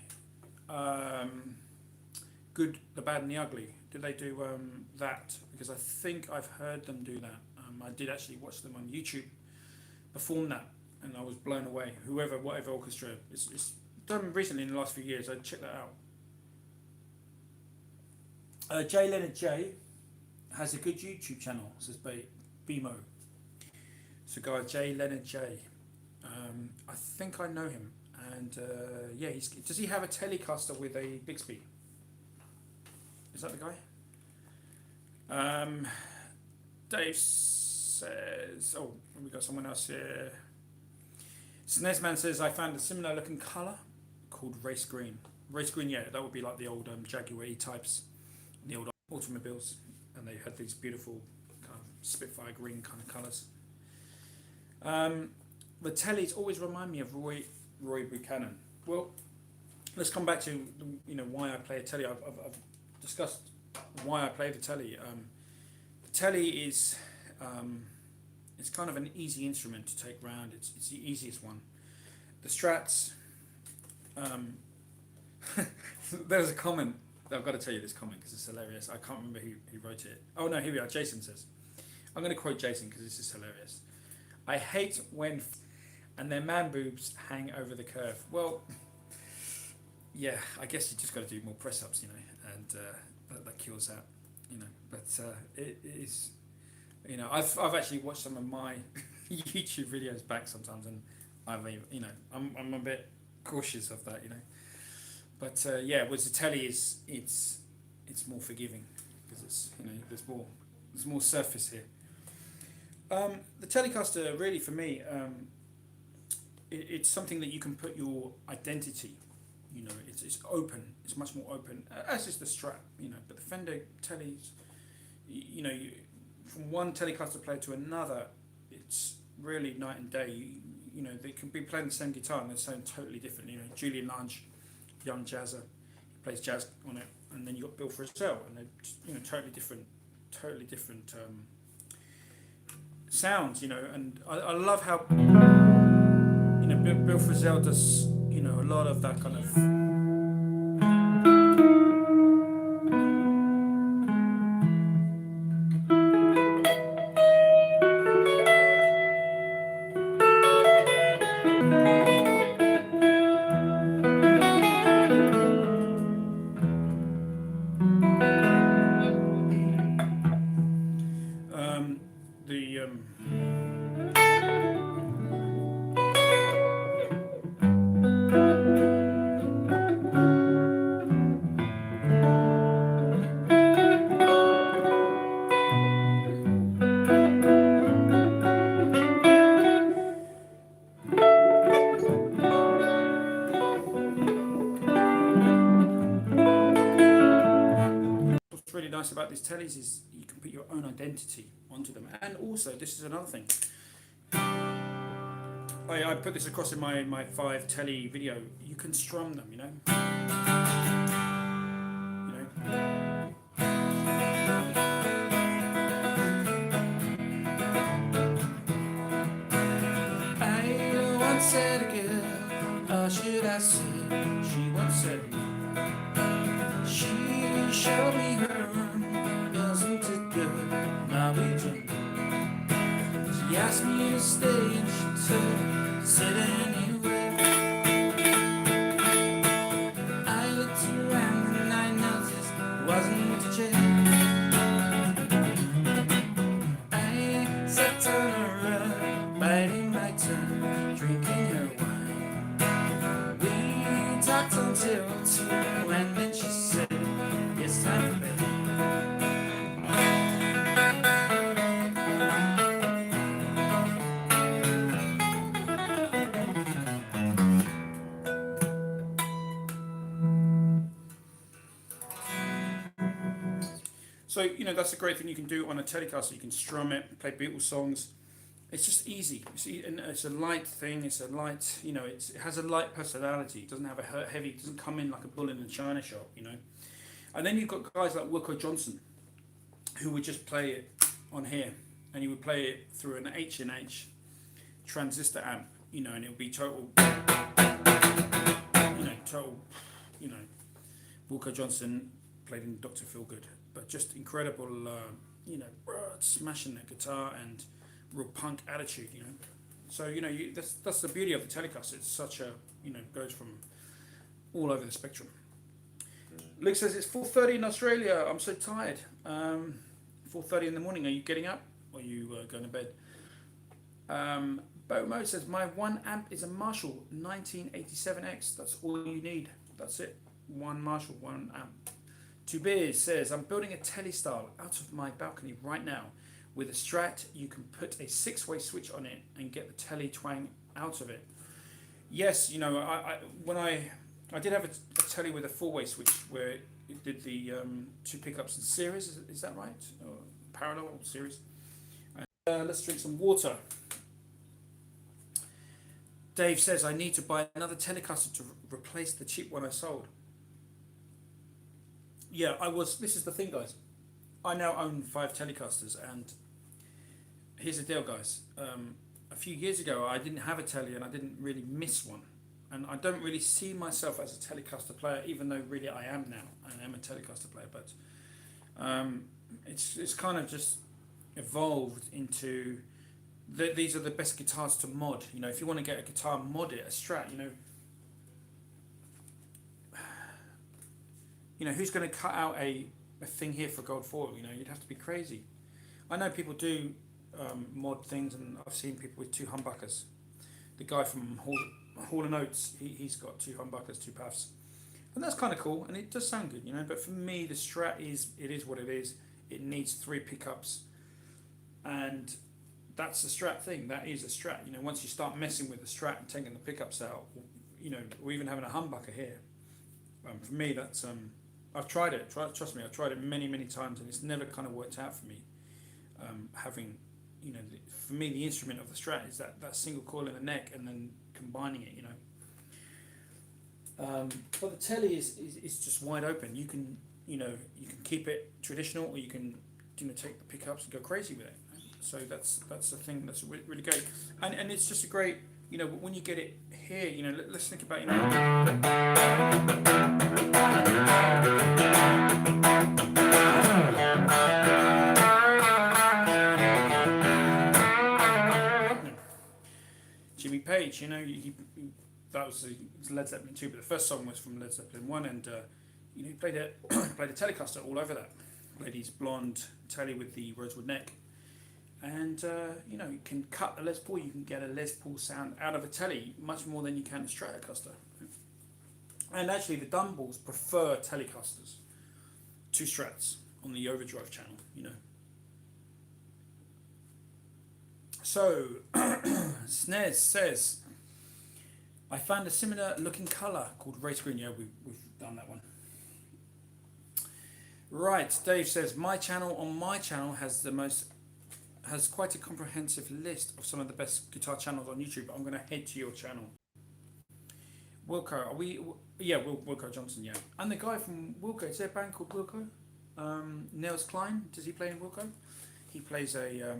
Good, the Bad and the Ugly? Did they do that? Because I think I've heard them do that. I did actually watch them on YouTube perform that, and I was blown away. Whatever orchestra, it's done recently in the last few years. I'd check that out. Jay Leonard J has a good YouTube channel, says BMO. So guy Jay Leonard J. I think I know him, and yeah, does he have a Telecaster with a Bixby? Is that the guy? Dave says, oh, we got someone else here. Snesman says, I found a similar looking colour called race green. Race green, yeah, that would be like the old Jaguar E-types, the old automobiles, and they had these beautiful kind of Spitfire green kind of colours. The tellies always remind me of Roy Buchanan. Well, let's come back to why I play a telly. I've discussed why I play the telly. The telly is it's kind of an easy instrument to take round. It's the easiest one. The Strats. There's a comment. I've got to tell you this comment because it's hilarious. I can't remember who wrote it. Oh no, here we are. Jason says. I'm going to quote Jason because this is hilarious. I hate when and their man boobs hang over the curve. Well, yeah, I guess you just got to do more press ups, and that kills that, But it is, I've actually watched some of my YouTube videos back sometimes, and I'm a bit cautious of that, But yeah, with the telly it's more forgiving because it's there's more surface here. The Telecaster really for me, it's something that you can put your identity. It's open. It's much more open, as is the Strat. But the Fender tellies, from one Telecaster player to another, it's really night and day. They can be playing the same guitar and they sound totally different. Julian Lange, young jazzer, he plays jazz on it, and then you got Bill Frisell, and they're totally different sounds. And I love how Bill Frisell does a lot of that kind of really nice about these tellies is you can put your own identity onto them. And also, this is another thing. I put this across in my 5 telly video. You can strum them, I once said a girl, or should I say, she once said me. She showed me her room, wasn't it good? Norwegian. She asked me to stay and she said, sit anywhere. I looked around and I noticed it wasn't a chair. I sat on a rug, biting my tongue, drinking her wine. We talked until 2 and then she said, it's time for bed. So, that's a great thing you can do on a Telecaster. You can strum it, play Beatles songs. It's just easy. And it's a light thing. It's a light, it has a light personality. It doesn't have a heavy, it doesn't come in like a bull in a china shop, And then you've got guys like Wilco Johnson, who would just play it on here. and he would play it through an H&H transistor amp, you know, and it would be total, you know, Wilco Johnson played in Dr. Feelgood, but just incredible, you know, smashing the guitar and real punk attitude, you know. So, you know, that's the beauty of the Telecaster. It's such a, you know, goes from all over the spectrum. Luke says it's 4:30 in Australia. I'm so tired. 4:30 in the morning. Are you getting up? Or are you going to bed? Bomo says my 1 amp is a Marshall 1987X. That's all you need. That's it. 1 Marshall, 1 amp. Two Beers says I'm building a Telestyle out of my balcony right now. With a Strat, you can put a 6-way switch on it and get the Tele twang out of it. Yes, you know, I did have a Tele with a 4-way switch where it did the 2 pickups in series. Is that right? Or parallel or series? Let's drink some water. Dave says I need to buy another Telecaster to replace the cheap one I sold. Yeah, this is the thing, guys. I now own 5 Telecasters, and here's the deal, guys. A few years ago, I didn't have a Tele, and I didn't really miss one. And I don't really see myself as a Telecaster player, even though really I am now. I am a Telecaster player, but it's kind of just evolved into these are the best guitars to mod. You know, if you want to get a guitar, mod it, a Strat. You know, who's going to cut out a thing here for gold foil? You know, you'd have to be crazy. I know people do mod things, and I've seen people with 2 humbuckers. The guy from Hall and Oates, he's got 2 humbuckers, 2 puffs, and that's kind of cool, and it does sound good, you know. But for me, the Strat is what it is. It needs 3 pickups, and that's the Strat thing. That is a Strat. You know, once you start messing with the Strat and taking the pickups out, you know, or even having a humbucker here, for me, that's I've tried it. Trust me, I've tried it many times, and it's never kind of worked out for me. Having, you know, for me, the instrument of the Strat is that single coil in the neck, and then combining it, you know. But the Tele is just wide open. You can keep it traditional, or you can, you know, take the pickups and go crazy with it. So that's the thing that's really great, and it's just a great, you know, when you get it here, you know, let's think about, you know. Jimmy Page, you know, that was Led Zeppelin 2, but the first song was from Led Zeppelin 1, and you know, he played a Telecaster all over that. Played his blonde Tele with the rosewood neck, and you know, you can cut a Les Paul. You can get a Les Paul sound out of a Tele much more than you can a Stratocaster. And actually, the Dumballs prefer Telecasters to Strats on the Overdrive channel, you know. So, Snez says, I found a similar looking colour called race green. Yeah, we've done that one. Right, Dave says, my channel has quite a comprehensive list of some of the best guitar channels on YouTube. I'm going to head to your channel. Wilco, Wilco Johnson, yeah. And the guy from Wilco, is there a band called Wilco? Nels Klein, does he play in Wilco? He plays a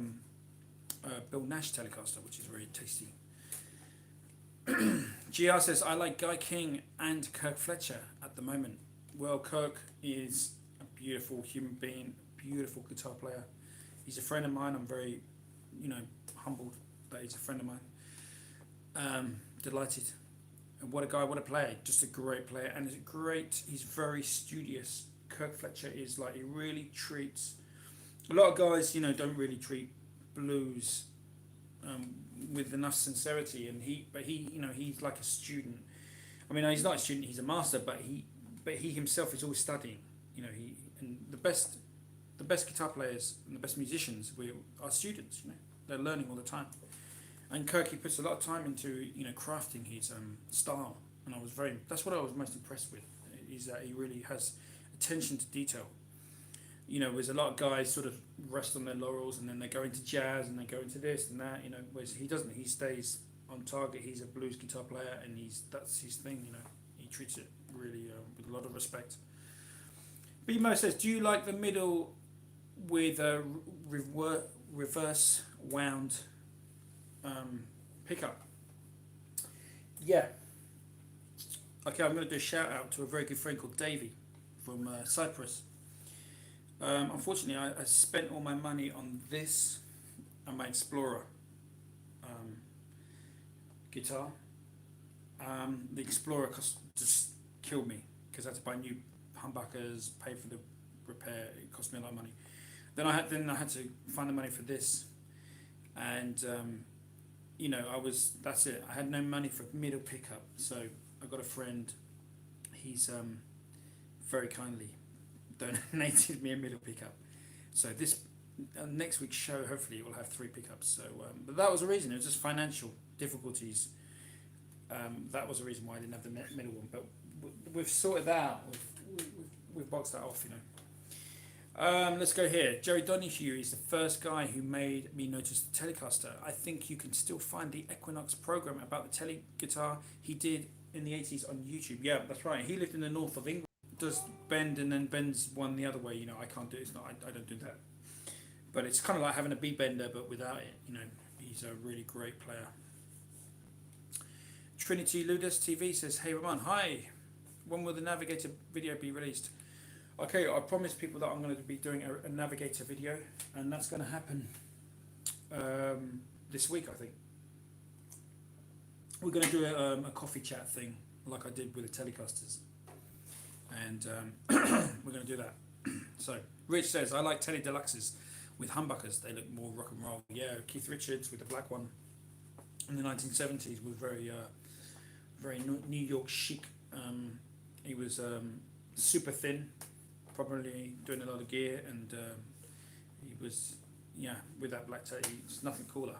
Bill Nash Telecaster, which is very tasty. GR says, I like Guy King and Kirk Fletcher at the moment. Well, Kirk is a beautiful human being, beautiful guitar player. He's a friend of mine. I'm very, you know, humbled that he's a friend of mine. Delighted. And what a guy, what a player. Just a great player. And he's very studious. Kirk Fletcher is like, he really treats, a lot of guys, you know, don't really treat blues with enough sincerity, and he, you know, he's like a student. I mean, he's not a student, he's a master, but he himself is always studying. You know, the best guitar players and the best musicians are students. You know, they're learning all the time. And Kirk, he puts a lot of time into, you know, crafting his style, and that's what I was most impressed with, is that he really has attention to detail. You know, there's a lot of guys sort of rest on their laurels, and then they go into jazz and they go into this and that, you know, whereas he doesn't. He stays on target. He's a blues guitar player, and that's his thing, you know. He treats it really with a lot of respect. BMO says, do you like the middle with reverse wound pickup. Yeah. Okay, I'm going to do a shout out to a very good friend called Davey from Cyprus. Unfortunately, I spent all my money on this and my Explorer guitar. The Explorer just killed me because I had to buy new humbuckers, pay for the repair. It cost me a lot of money. Then I had to find the money for this, and that's it. I had no money for middle pickup, so I got a friend. He's very kindly donated me a middle pickup. So this next week's show, hopefully, we'll have 3 pickups. So, but that was the reason. It was just financial difficulties. That was the reason why I didn't have the middle one. But we've sorted that out. We've boxed that off, Let's go here. Jerry Donahue is the first guy who made me notice the Telecaster. I think you can still find the Equinox program about the Tele guitar he did in the 80s on YouTube. Yeah, that's right. He lived in the north of England. Does bend and then bends one the other way. I can't do it. It's not. I don't do that. But it's kind of like having a B bender, but without it. He's a really great player. Trinity Ludus TV says, "Hey Roman, hi. When will the Navigator video be released?" Okay, I promised people that I'm going to be doing a Navigator video, and that's going to happen this week, I think. We're going to do a coffee chat thing, like I did with the Telecasters. And we're going to do that. So, Rich says, I like Tele Deluxes with humbuckers. They look more rock and roll. Yeah, Keith Richards with the black one in the 1970s was very New York chic. He was super thin, probably doing a lot of gear, and he was, with that black Tele, it's nothing cooler.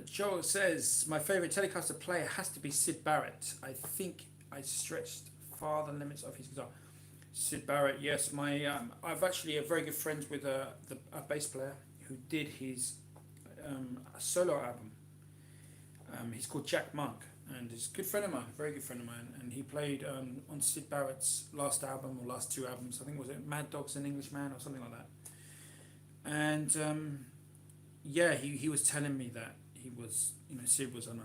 Joel says, my favourite Telecaster player has to be Sid Barrett. I think I stretched far the limits of his guitar. Sid Barrett, yes. I've actually very good friends with a bass player who did his solo album. He's called Jack Monk, and he's a good friend of mine, very good friend of mine. And he played on Sid Barrett's last album or last 2 albums. I think was it Mad Dogs and Englishman or something like that. And he was telling me that he was, Sid was on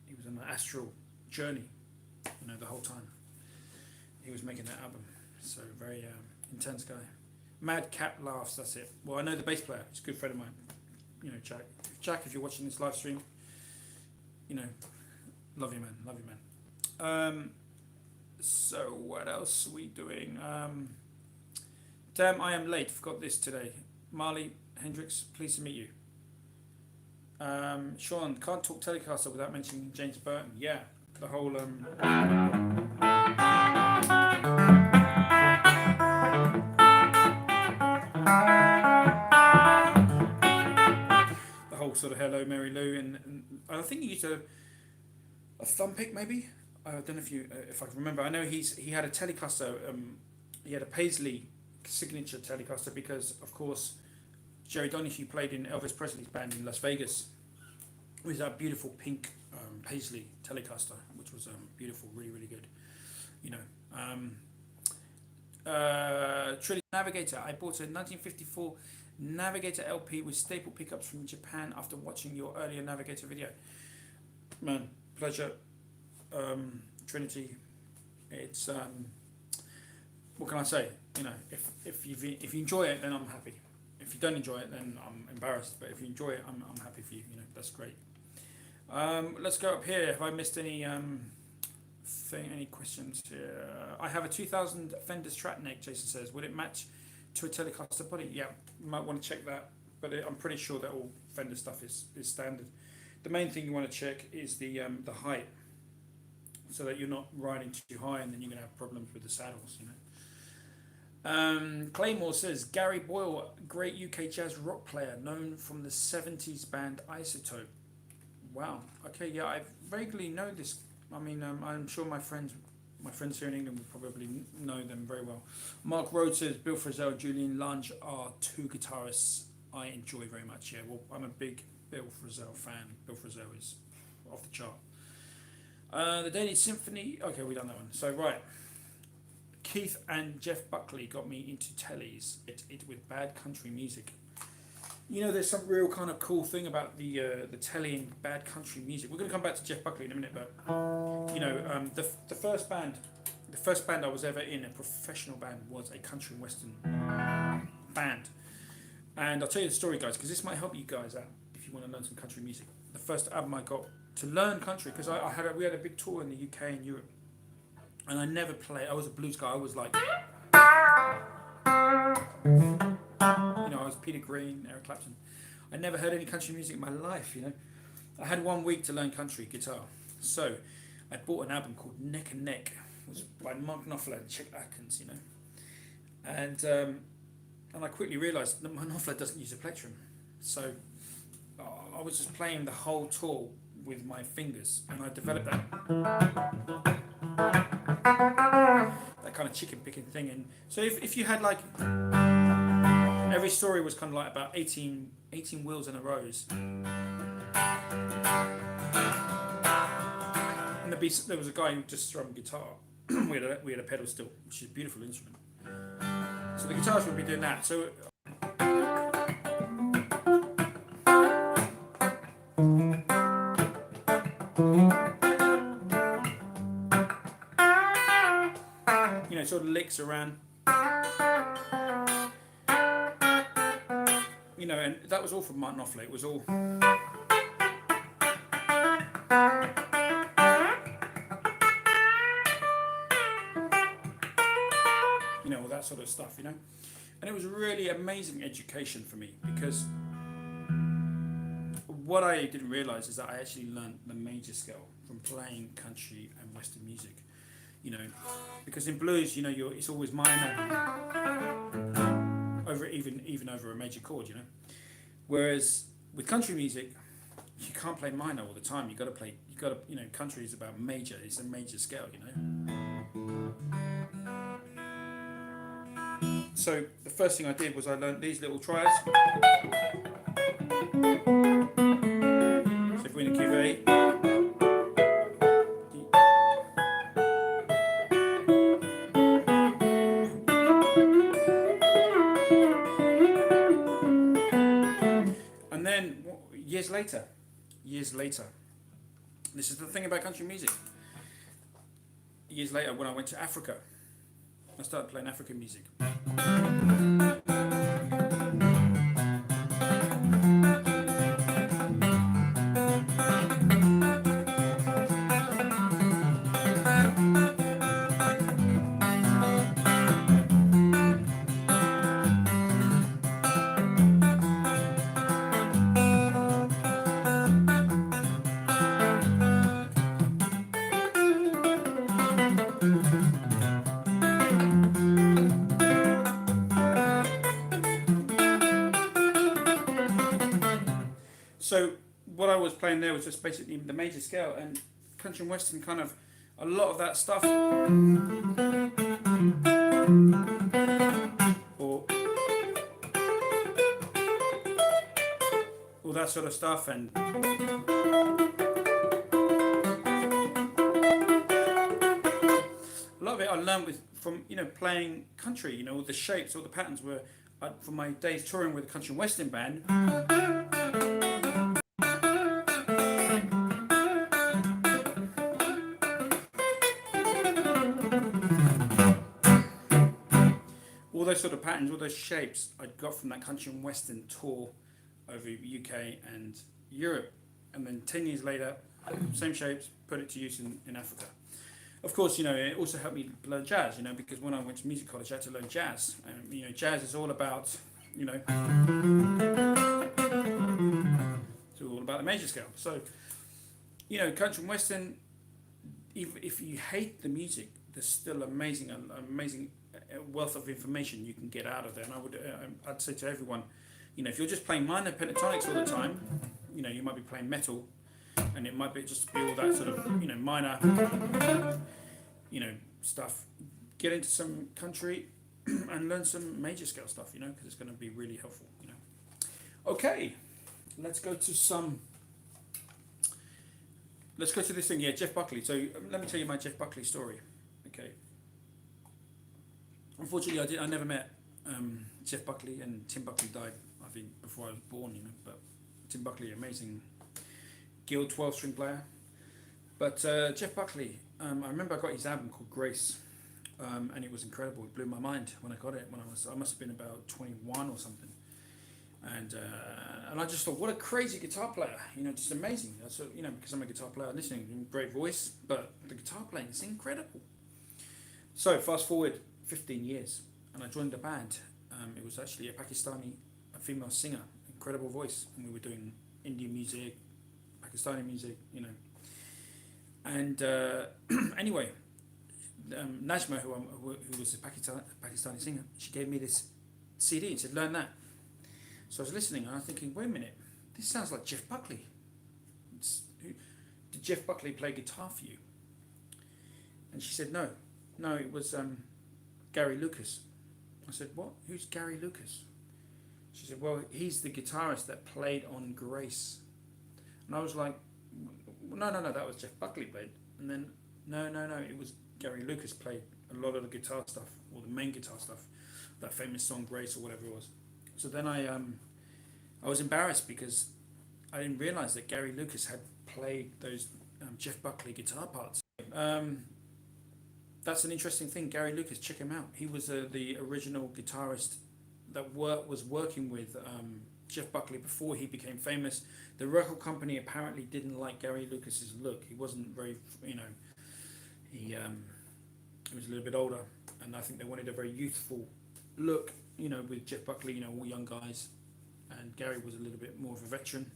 an astral journey. The whole time he was making that album. So very intense guy. Mad Cat Laughs, that's it. Well, I know the bass player. He's a good friend of mine. Jack. Jack, if you're watching this live stream, love you, man. So what else are we doing? Damn, I am late. Forgot this today. Marley Hendrix, pleased to meet you. Sean, can't talk Telecaster without mentioning James Burton. Yeah. The whole the whole sort of Hello Mary Lou, and I think he used a thumb pick maybe. I don't know if I can remember. I know he had a Telecaster. He had a Paisley signature Telecaster because of course Jerry Donahue played in Elvis Presley's band in Las Vegas with that beautiful pink Paisley Telecaster, which was beautiful, really, really good. Trinity Navigator. I bought a 1954 Navigator LP with staple pickups from Japan after watching your earlier Navigator video. Man, pleasure. Trinity. It's what can I say? If you enjoy it, then I'm happy. If you don't enjoy it, then I'm embarrassed. But if you enjoy it, I'm happy for you. That's great. Let's go up here. Have I missed any any questions here? I have a 2000 Fender Strat neck, Jason says. Would it match to a Telecaster body? Yeah, you might want to check that. But I'm pretty sure that all Fender stuff is standard. The main thing you want to check is the height, so that you're not riding too high and then you're going to have problems with the saddles. Claymore says, Gary Boyle, great UK jazz rock player, known from the 70s band Isotope. Wow. Okay, yeah, I vaguely know this. I mean, I'm sure my friends here in England will probably know them very well. Mark Rhodes says, Bill Frisell, Julian Lange are 2 guitarists I enjoy very much. Yeah, well, I'm a big Bill Frisell fan. Bill Frisell is off the chart. The Daily Symphony. Okay, we done that one. So, right. Keith and Jeff Buckley got me into tellies with bad country music. You know, there's some real kind of cool thing about the telly and bad country music. We're going to come back to Jeff Buckley in a minute, but you know, the first band I was ever in, a professional band, was a country and western band. And I'll tell you the story, guys, because this might help you guys out if you want to learn some country music. The first album I got to learn country, because we had a big tour in the UK and Europe, and I never played. I was a blues guy. I was like, you know, I was Peter Green, Eric Clapton. I never heard any country music in my life, you know. I had 1 week to learn country guitar. So I bought an album called Neck and Neck. It was by Mark Knopfler and Chick Atkins, you know. And I quickly realised that my Knopfler doesn't use a plectrum. So I was just playing the whole tour with my fingers, and I developed that kind of chicken picking thing. And so if you had like, every story was kind of like about 18 wheels in a rows. And there was a guy who just strummed guitar. we had a pedal steel, which is a beautiful instrument. So the guitarist would be doing that. So you know, sort of licks around. You know, and that was all from Mark Knopfler. It was all. You know, all that sort of stuff, you know. And it was really amazing education for me, because what I didn't realise is that I actually learned the major scale from playing country and western music. You know, because in blues, you know, it's always minor over even over a major chord, you know. Whereas with country music, you can't play minor all the time. You got to, you know, country is about major. It's a major scale, you know. So the first thing I did was I learned these little triads. So if we're in a key of A. And then years later, this is the thing about country music. Years later, when I went to Africa, I started playing African music. So what I was playing there was just basically the major scale, and country and western, kind of a lot of that stuff, or all that sort of stuff, and a lot of it I learned from, you know, playing country. You know, all the shapes, all the patterns were from my days touring with a country and western band. All those sort of patterns, all those shapes I got from that country and western tour over UK and Europe. And then 10 years later, same shapes, put it to use in Africa. Of course, you know, it also helped me learn jazz, you know, because when I went to music college, I had to learn jazz. You know, jazz is all about, you know, it's all about the major scale. So, you know, country and western, if you hate the music, there's still amazing wealth of information you can get out of there. And I'd say to everyone, you know, if you're just playing minor pentatonics all the time, you know, you might be playing metal, and it might be just be all that sort of, you know, minor, you know, stuff. Get into some country and learn some major scale stuff, you know, because it's going to be really helpful, you know. Okay, let's go to this thing here, Jeff Buckley. So let me tell you my Jeff Buckley story. Okay. Unfortunately, I never met Jeff Buckley, and Tim Buckley died, I think, before I was born. But Tim Buckley, amazing Guild 12-string player. But Jeff Buckley, I remember I got his album called Grace, and it was incredible. It blew my mind when I got it. I must have been about 21 or something, and I just thought, what a crazy guitar player, just amazing. So, because I'm a guitar player, listening, great voice, but the guitar playing is incredible. So fast forward 15 years, and I joined a band. It was actually a female singer, incredible voice, and we were doing Indian music, Pakistani music, And anyway, Najma, who was a Pakistani singer, she gave me this CD and said, learn that. So I was listening, and I was thinking, wait a minute, this sounds like Jeff Buckley. Did Jeff Buckley play guitar for you? And she said, no, it was Gary Lucas. I said, what? Who's Gary Lucas? She said, well, he's the guitarist that played on Grace. And I was like, no, that was Jeff Buckley played. And then, no, it was Gary Lucas played a lot of the guitar stuff, or the main guitar stuff, that famous song Grace or whatever it was. So then I was embarrassed because I didn't realise that Gary Lucas had played those Jeff Buckley guitar parts. That's an interesting thing. Gary Lucas, check him out. He was the original guitarist that was working with Jeff Buckley before he became famous. The record company apparently didn't like Gary Lucas's look. He wasn't very, he was a little bit older, and I think they wanted a very youthful look, with Jeff Buckley, all young guys, and Gary was a little bit more of a veteran,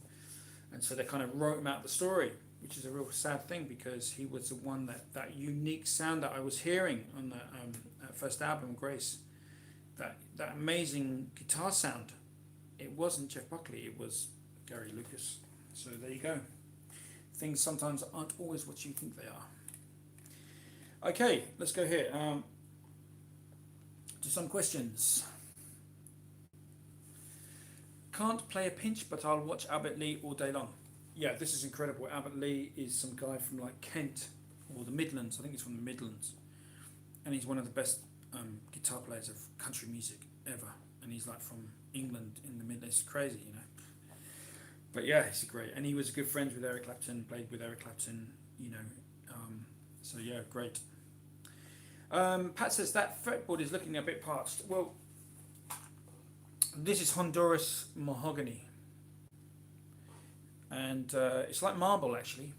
and so they kind of wrote him out the story, which is a real sad thing because he was the one that unique sound that I was hearing on that first album, Grace, that amazing guitar sound. It wasn't Jeff Buckley, it was Gary Lucas. So there you go. Things sometimes aren't always what you think they are. Okay, let's go here. To some questions. Can't play a pinch, but I'll watch Albert Lee all day long. Yeah, this is incredible. Albert Lee is some guy from like Kent or the Midlands. I think he's from the Midlands. And he's one of the best guitar players of country music ever. And he's like from England in the Midlands. It's crazy, But yeah, he's great. And he was good friends with Eric Clapton, played with Eric Clapton, So yeah, great. Pat says that fretboard is looking a bit parched. Well, this is Honduras mahogany. And it's like marble, actually.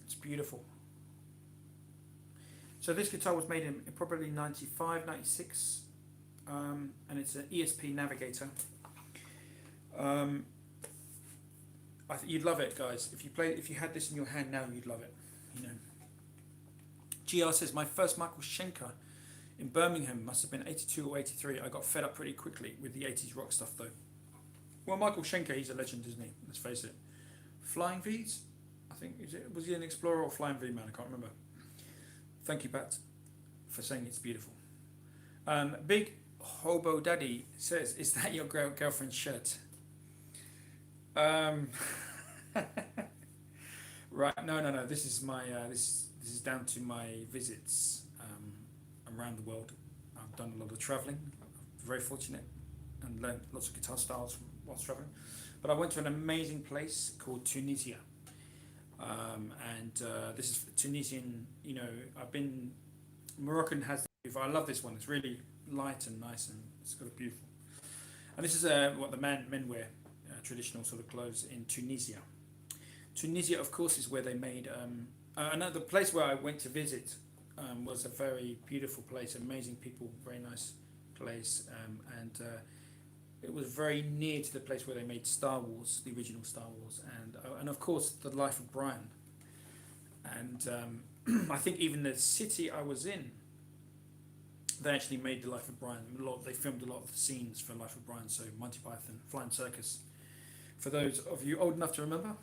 It's beautiful. So this guitar was made in probably 95, 96. And it's an ESP Navigator. You'd love it, guys. If you had this in your hand now, you'd love it. GR says my first Michael Schenker in Birmingham must have been 82 or 83. I got fed up pretty quickly with the 80s rock stuff, though. Well, Michael Schenker, he's a legend, isn't he? Let's face it. Flying V's, I think. Was he an Explorer or Flying V man? I can't remember. Thank you, Pat, for saying it's beautiful. Big Hobo Daddy says, is that your girlfriend's shirt? Right, no. This is my this is down to my visits around the world. I've done a lot of travelling. I'm very fortunate and learned lots of guitar styles whilst travelling. But I went to an amazing place called Tunisia. This is Tunisian, I've been, Moroccan has, I love this one. It's really light and nice, and it's got a beautiful. And this is what the men wear, traditional sort of clothes in Tunisia. Tunisia, of course, is where they made. Another place where I went to visit was a very beautiful place, amazing people, very nice place, and it was very near to the place where they made Star Wars, the original Star Wars, and of course the Life of Brian. And I think even the city I was in, they actually made the Life of Brian. They filmed a lot of the scenes for Life of Brian. So Monty Python, Flying Circus. For those of you old enough to remember.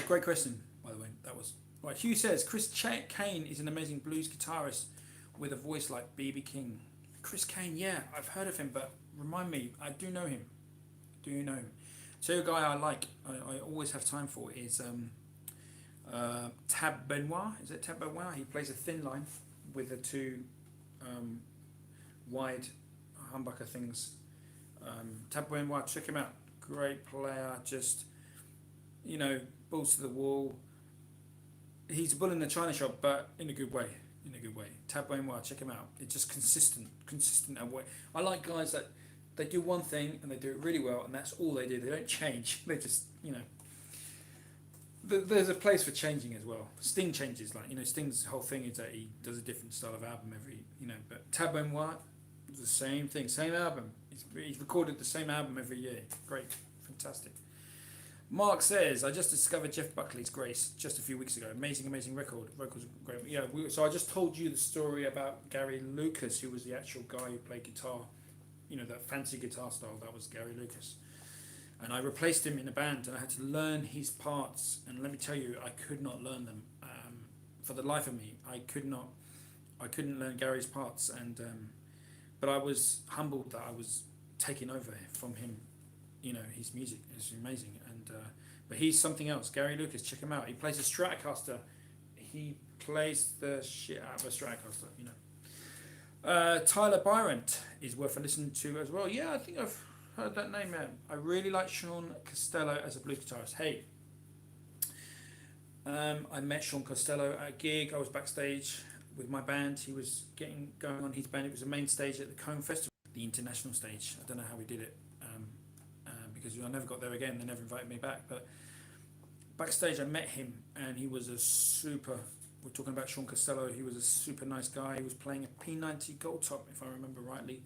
Great question, by the way. That was right. Hugh says Chris Kane is an amazing blues guitarist with a voice like B.B. King. Chris Kane, yeah, I've heard of him, but remind me, I do know him. So a guy I like, I always have time for is Tab Benoit, is it Tab Benoit? He plays a thin line with the two wide humbucker things. Tab Benoit, check him out. Great player, just, you know, balls to the wall. He's a bull in the china shop, but in a good way. In a good way. Tab Benoit, check him out. It's just consistent and way. I like guys that they do one thing and they do it really well, and that's all they do. They don't change. They just, you know. There's a place for changing as well. Sting changes, like, you know, Sting's whole thing is that he does a different style of album every, you know, but Tab Benoit is the same thing, same album. He's recorded the same album every year. Great, fantastic. Mark says, I just discovered Jeff Buckley's Grace just a few weeks ago. Amazing record. Vocals great. Yeah, so I just told you the story about Gary Lucas, who was the actual guy who played guitar, you know, that fancy guitar style. That was Gary Lucas. And I replaced him in a band, and I had to learn his parts. And let me tell you, I could not learn them for the life of me. I couldn't learn Gary's parts, and but I was humbled that I was taking over from him. You know, his music is amazing, and but he's something else. Gary Lucas, check him out. He plays a Stratocaster. He plays the shit out of a Stratocaster. You know, Tyler Byrant is worth a listen to as well. Yeah, I think I've heard that name, man. I really like Sean Costello as a blues guitarist. Hey, I met Sean Costello at a gig. I was backstage with my band. He was getting going on his band. It was a main stage at the Cone Festival, the international stage. I don't know how we did it because I never got there again. They never invited me back. But backstage, I met him, and he was a super. We're talking about Sean Costello. He was a super nice guy. He was playing a P90 Gold Top, if I remember rightly,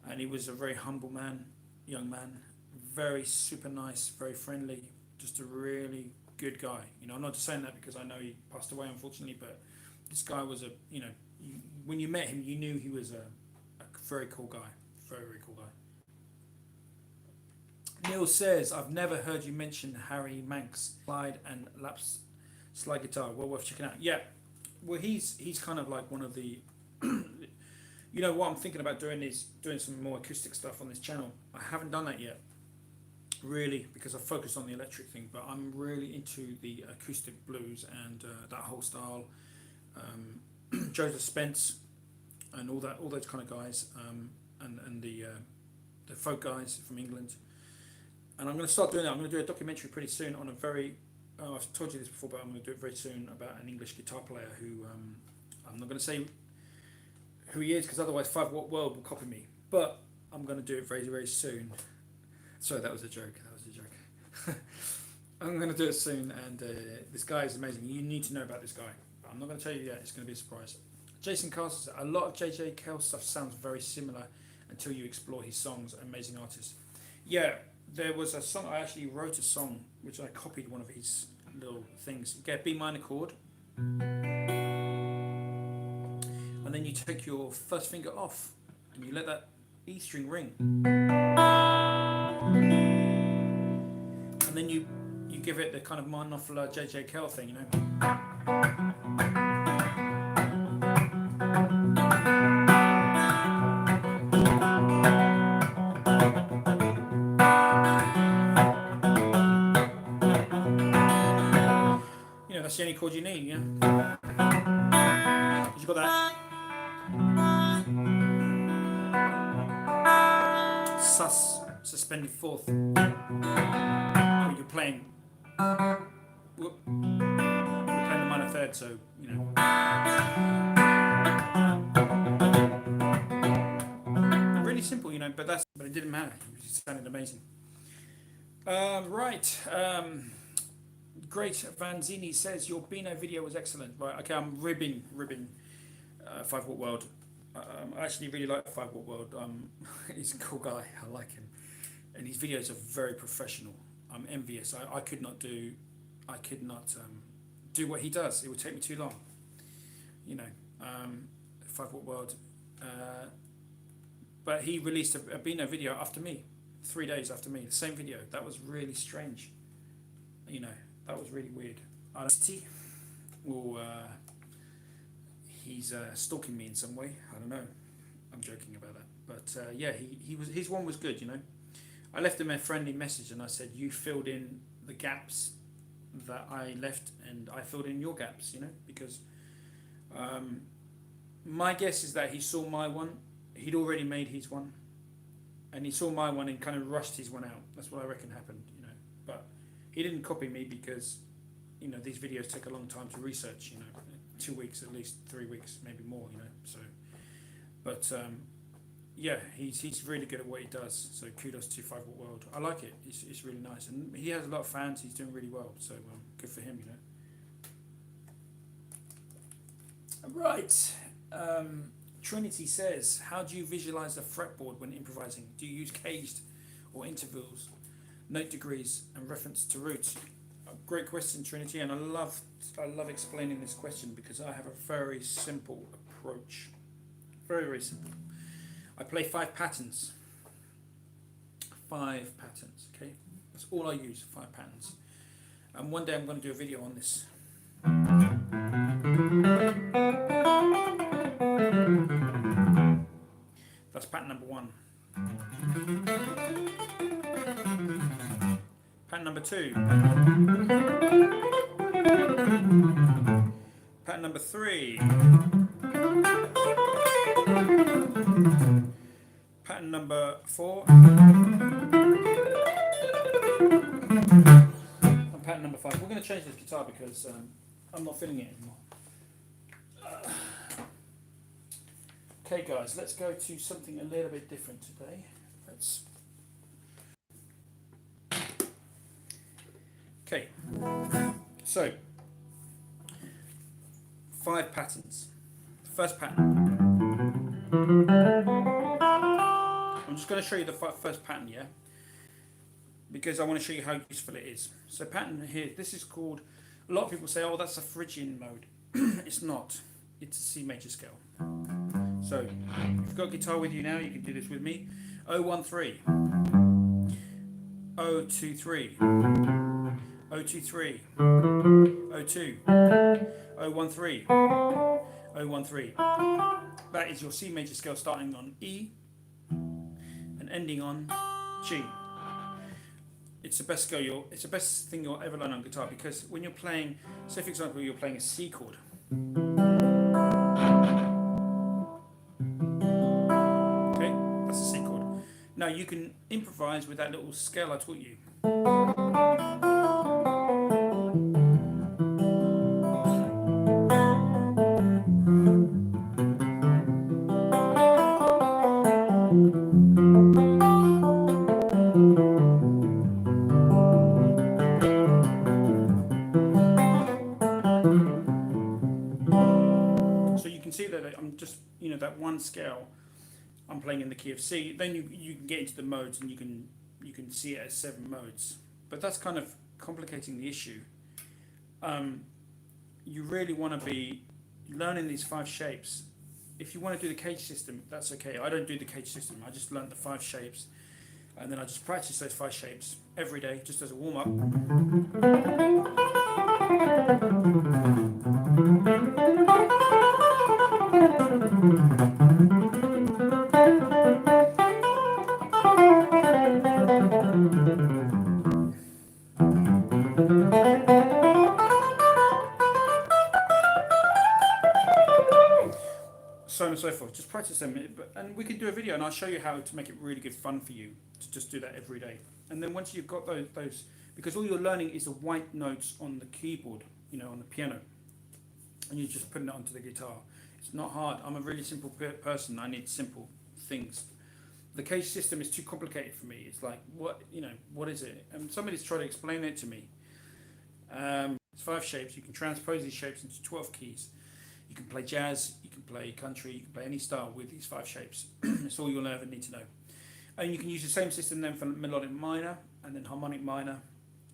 and he was a very humble man. Young man, very super nice, very friendly, just a really good guy. You know, I'm not just saying that because I know he passed away, unfortunately, but this guy was a, you know, when you met him, you knew he was a very cool guy, very cool guy. Neil says, I've never heard you mention Harry Manx slide and laps slide guitar. Well worth checking out. Yeah, well he's kind of like one of the. You know what I'm thinking about doing is doing some more acoustic stuff on this channel. I haven't done that yet, really, because I focused on the electric thing. But I'm really into the acoustic blues and that whole style. Joseph Spence and all those kind of guys, and the folk guys from England. And I'm going to start doing that. I'm going to do a documentary pretty soon on a very. I've told you this before, but I'm going to do it very soon about an English guitar player who I'm not going to say who he is because otherwise 5 Watt World will copy me, but I'm going to do it very, very soon. Sorry, that was a joke. I'm going to do it soon, and this guy is amazing. You need to know about this guy. I'm not going to tell you yet. It's going to be a surprise. Jason Carr says, a lot of J.J. Cale stuff sounds very similar until you explore his songs. Amazing artist. Yeah, there was a song. I actually wrote a song which I copied one of his little things. You get a B minor chord, and then you take your first finger off and you let that E string ring, and then you give it the kind of monofilar J.J. Cale thing, you know. You know, that's the only chord you need, yeah. You got that sus suspended fourth. When you're playing. We're playing the minor third, so you know. Really simple, you know, but it didn't matter. It sounded amazing. Right. Great Vanzini says your Beano video was excellent. Right, okay, I'm ribbing 5 Watt World. I actually really like 5 Watt World. He's a cool guy. I like him, and his videos are very professional. I'm envious. I could not do what he does. It would take me too long. You know, 5 Watt World. But he released a Beano video after me, 3 days after me. The same video. That was really strange. You know, that was really weird. Well, he's stalking me in some way. I don't know. I'm joking about that. But yeah, his one was good. You know. I left him a friendly message and I said, you filled in the gaps that I left and I filled in your gaps, you know, because my guess is that he saw my one, he'd already made his one, and he saw my one and kind of rushed his one out. That's what I reckon happened, you know. But he didn't copy me because, you know, these videos take a long time to research, you know, 2 weeks, at least 3 weeks, maybe more, you know. So, but yeah, he's really good at what he does. So kudos to 5 Watt World. I like it. It's really nice, and he has a lot of fans. He's doing really well. So good for him, you know. Right. Trinity says, how do you visualize a fretboard when improvising? Do you use caged or intervals, note degrees, and reference to roots? Great question, Trinity, and I love explaining this question because I have a very simple approach. Very, very simple. I play 5 patterns. 5 patterns, okay? That's all I use, 5 patterns. And one day I'm going to do a video on this. That's pattern number 1. Pattern number 2. Pattern number 3. Pattern number 4. And pattern number 5. We're going to change this guitar because I'm not feeling it anymore. Okay guys, let's go to something a little bit different today. Okay, so 5 patterns. The first pattern. I'm just going to show you the first pattern, yeah, because I want to show you how useful it is. So pattern here, this is called, a lot of people say, oh, that's a Phrygian mode. It's not. It's a C major scale. So if you've got guitar with you now, you can do this with me. 013, 023, 023, 02, 013, 013. That is your C major scale starting on E and ending on G. It's the best scale it's the best thing you'll ever learn on guitar, because when you're playing, say for example you're playing a C chord. Now you can improvise with that little scale I taught you. So you can see that I'm just, you know, that one scale I'm playing in the key of C. Then you can get into the modes and you can see it as 7 modes. But that's kind of complicating the issue. You really want to be learning these 5 shapes. If you want to do the cage system, that's okay. I don't do the cage system. I just learned the 5 shapes, and then I just practice those 5 shapes every day, just as a warm up. So on and so forth. Just practice them, and we can do a video and I'll show you how to make it really good fun for you to just do that every day. And then once you've got those, because all you're learning is the white notes on the keyboard, you know, on the piano, and you're just putting it onto the guitar. It's not hard. I'm a really simple person. I need simple things. The cage system is too complicated for me. It's like, what is it? And somebody's tried to explain it to me. It's 5 shapes. You can transpose these shapes into 12 keys. You can play jazz, you can play country, you can play any style with these 5 shapes. That's all you'll ever need to know. And you can use the same system then for melodic minor and then harmonic minor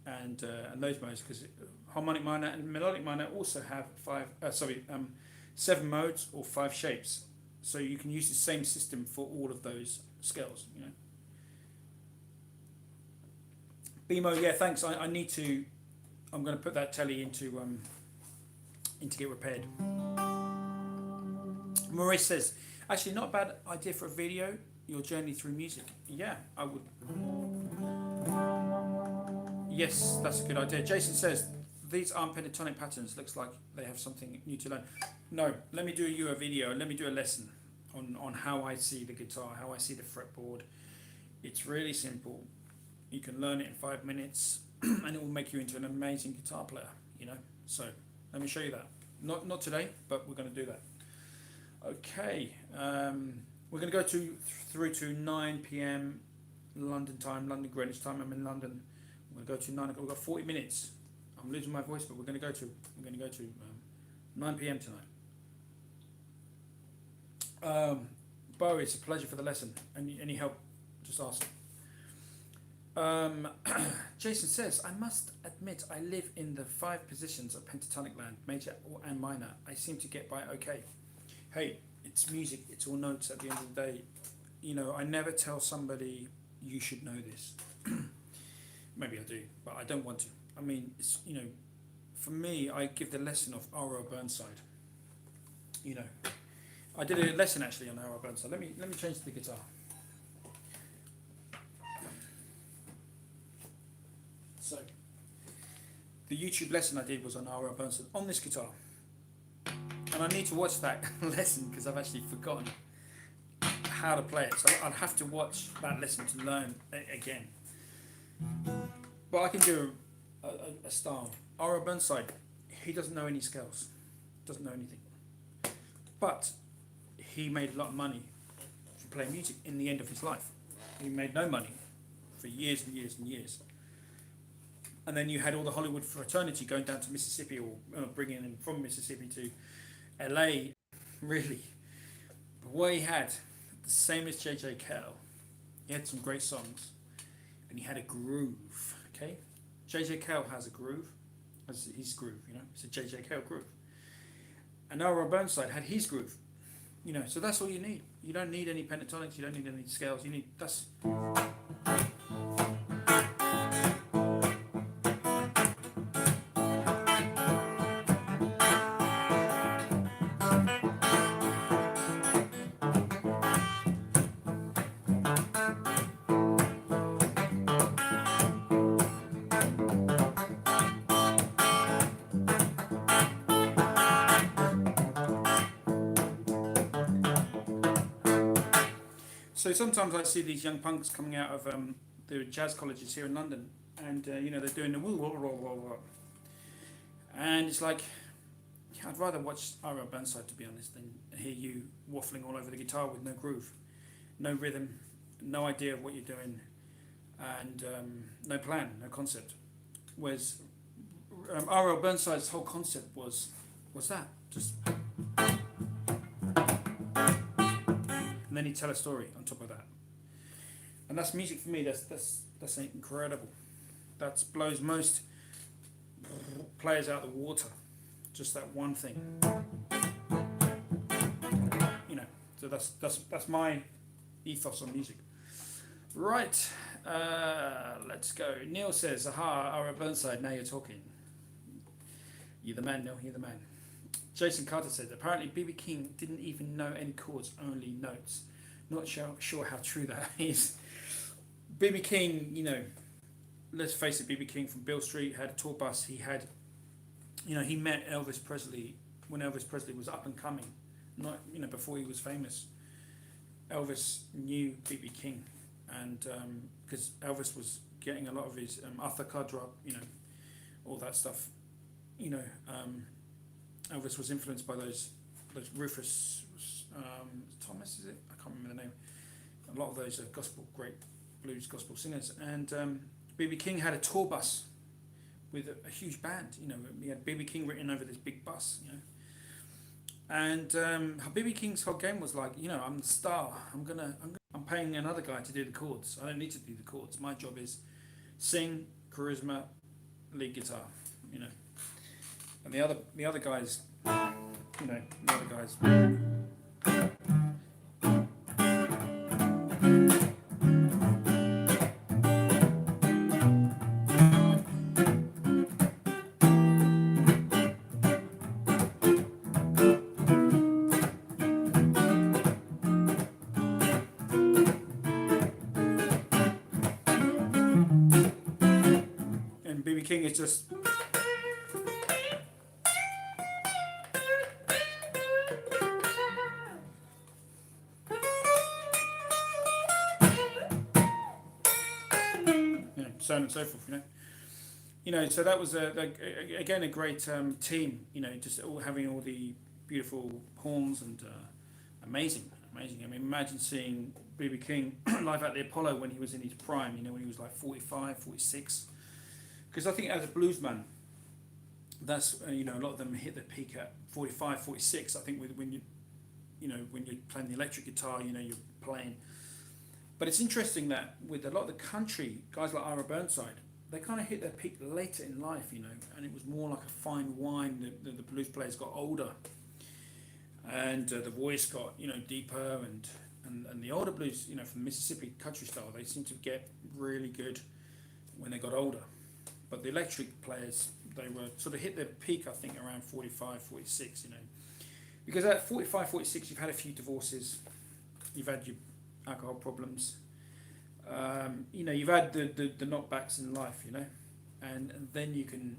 and those modes, because harmonic minor and melodic minor also have 7 modes or 5 shapes. So you can use the same system for all of those scales, you know. BMO, yeah, thanks. I'm going to put that telly into get repaired. Maurice says, actually not a bad idea for a video, your journey through music. Yeah, I would. Yes, that's a good idea. Jason says, these aren't pentatonic patterns. Looks like they have something new to learn. No, let me do you a video. Let me do a lesson on how I see the guitar, how I see the fretboard. It's really simple. You can learn it in 5 minutes, and it will make you into an amazing guitar player. You know. So let me show you that. Not today, but we're going to do that. Okay. We're going to go through to 9 p.m. London time, London Greenwich time. I'm in London. We're going to go to 9 o'clock. We've got 40 minutes. I'm losing my voice, but we're going to go to 9 p.m. tonight. Bo, it's a pleasure for the lesson. Any help, just ask. Jason says, I must admit I live in the 5 positions of pentatonic land, major and minor. I seem to get by okay. Hey, it's music, it's all notes at the end of the day. You know, I never tell somebody you should know this. Maybe I do, but I don't want to. I mean, it's, you know, for me, I give the lesson of R.L. Burnside. You know, I did a lesson actually on R.L. Burnside. Let me change to the guitar. So, the YouTube lesson I did was on R.L. Burnside on this guitar. And I need to watch that lesson because I've actually forgotten how to play it. So I'd have to watch that lesson to learn it again. But I can do a style. R.L. Burnside, he doesn't know any scales. Doesn't know anything. But he made a lot of money from playing music in the end of his life. He made no money for years and years and years. And then you had all the Hollywood fraternity going down to Mississippi, or bringing him from Mississippi to LA, really. But what he had, the same as J.J. Cale, he had some great songs, and he had a groove, okay? J.J. Cale has a groove, has his groove, you know, it's a J.J. Cale groove. And R.L. Burnside had his groove, you know, so that's all you need. You don't need any pentatonics, you don't need any scales, you need, that's... So sometimes I see these young punks coming out of the jazz colleges here in London, and you know, they're doing the woo woo woo woo woo, and it's like, I'd rather watch R.L. Burnside, to be honest, than hear you waffling all over the guitar with no groove, no rhythm, no idea of what you're doing, and no plan, no concept. Whereas R.L. Burnside's whole concept was that, just. And then he'd tell a story on top of that, and that's music for me. That's incredible. That blows most players out of the water. Just that one thing, you know. So that's my ethos on music. Right, let's go. Neil says, "Aha, R.L. Burnside. Now you're talking. You're the man, Neil. You're the man." Jason Carter said, apparently B.B. King didn't even know any chords, only notes. Not sure how true that is. B.B. King, you know, let's face it, B.B. King from Beale Street had a tour bus. He had, you know, he met Elvis Presley when Elvis Presley was up and coming, not, you know, before he was famous. Elvis knew B.B. King, and because Elvis was getting a lot of his Arthur Carr, you know, all that stuff, you know. Elvis was influenced by those Rufus Thomas, is it? I can't remember the name. A lot of those great blues gospel singers. And B.B. King had a tour bus with a huge band. You know, he had B.B. King written over this big bus. You know, and B.B. King's whole game was like, you know, I'm the star. I'm paying another guy to do the chords. I don't need to do the chords. My job is sing, charisma, lead guitar. You know. And the other guys, you know, the other guys. And B.B. King is just. So on and so forth. So that was again a great team. Just all having all the beautiful horns and amazing. I mean, imagine seeing B.B. King live at the Apollo when he was in his prime. When he was like 45, 46. Because I think as a bluesman, that's a lot of them hit their peak at 45, 46. I think when you're playing the electric guitar, you're playing. But it's interesting that with a lot of the country guys like Ira Burnside, they kind of hit their peak later in life, and it was more like a fine wine. The blues players got older, and the voice got deeper, and the older blues, from Mississippi country style, they seem to get really good when they got older. But the electric players, they were sort of hit their peak, I think, around 45, 46, Because at 45, 46, you've had a few divorces, you've had your alcohol problems, you've had the knockbacks in life, and then you can,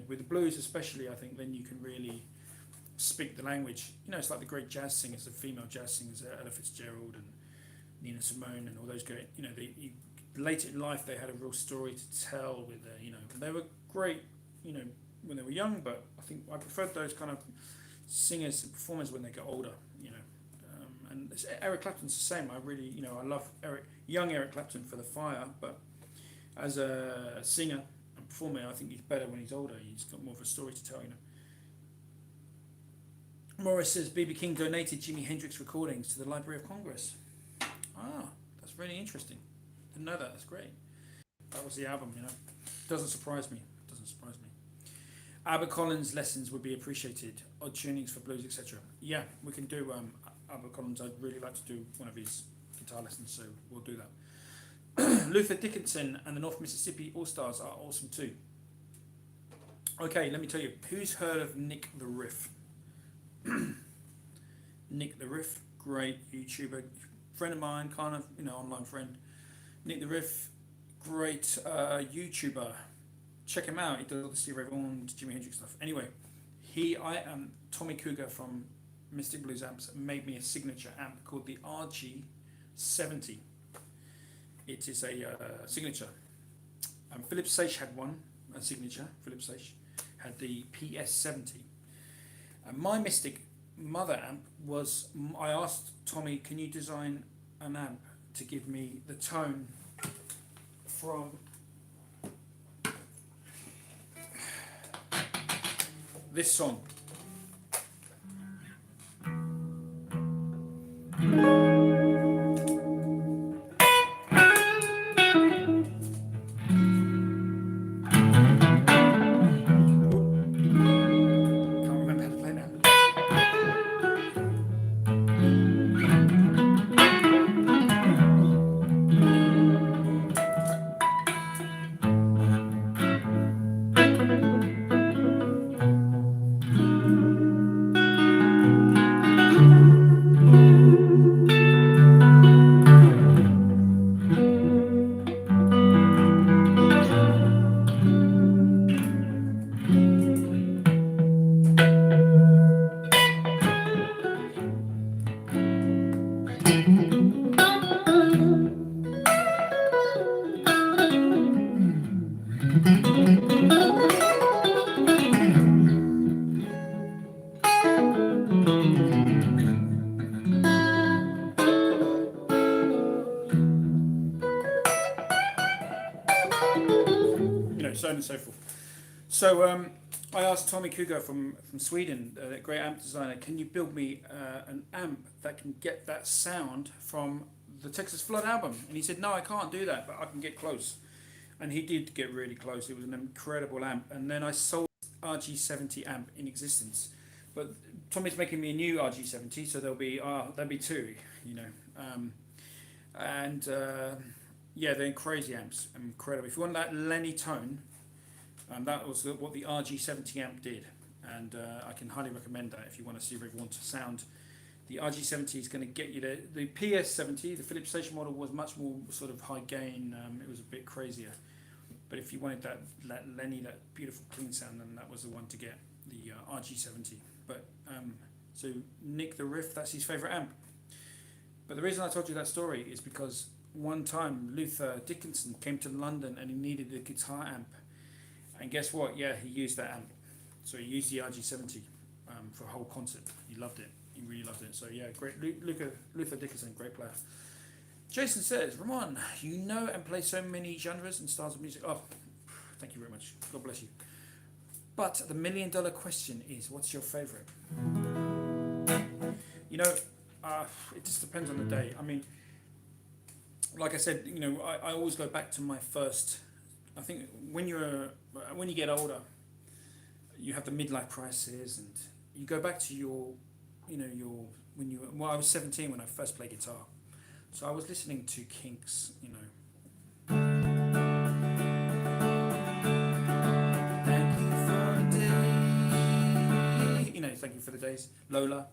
with the blues especially, I think then you can really speak the language. It's like the great jazz singers, the female jazz singers, Ella Fitzgerald and Nina Simone and all those great, later in life they had a real story to tell with they were great, when they were young, but I think I preferred those kind of singers and performers when they get older, and Eric Clapton's the same. I really, I love young Eric Clapton for the fire, but as a singer and performer, I think he's better when he's older. He's got more of a story to tell, Morris says B.B. King donated Jimi Hendrix recordings to the Library of Congress. That's really interesting. Didn't know that. That's great. That was the album, Doesn't surprise me. Albert Collins lessons would be appreciated. Odd tunings for blues, etc. Yeah, we can do Albert Collins. I'd really like to do one of his guitar lessons, so we'll do that. Luther Dickinson and the North Mississippi All-Stars are awesome too. Okay, let me tell you, who's heard of Nick the Riff? Nick the Riff, great YouTuber, friend of mine, kind of, online friend. Nick the Riff, great YouTuber. Check him out. He does all the Stevie Ray Vaughan, Jimi Hendrix stuff. Anyway, Tommy Cougar from Mystic Blues Amps made me a signature amp called the RG70. It is a signature. Philip Sage had one, a signature. Philip Sage had the PS70. And my Mystic mother amp was, I asked Tommy, can you design an amp to give me the tone from this song. So on and so forth. So I asked Tommy Cougar from Sweden, a great amp designer, can you build me an amp that can get that sound from the Texas Flood album? And he said, no, I can't do that, but I can get close. And he did get really close. It was an incredible amp. And then I sold RG70 amp in existence. But Tommy's making me a new RG70, so there'll be two, yeah, they're crazy amps, incredible. If you want that Lenny tone, that was what the RG70 amp did, and I can highly recommend that if you want to see if you want to sound. The RG70 is going to get you there. The PS70, the Philips Station model, was much more sort of high gain. It was a bit crazier, but if you wanted that Lenny, that beautiful clean sound, then that was the one to get, the RG70. But so Nick the Riff, that's his favourite amp. But the reason I told you that story is because one time Luther Dickinson came to London and he needed a guitar amp, and guess what? Yeah, he used that amp. So he used the RG70 for a whole concert. He loved it. He really loved it. So yeah, great. Luther Dickinson, great player. Jason says, Ramon, you know and play so many genres and styles of music. Oh, thank you very much. God bless you. But the $1 million question is, what's your favourite? You know, it just depends on the day. I mean, like I said, you know, I always go back to my first. I think when you get older, you have the midlife crisis, and you go back to I was 17 when I first played guitar, so I was listening to Kinks, you know. Thank you for the day. You know, thank you for the days. Lola,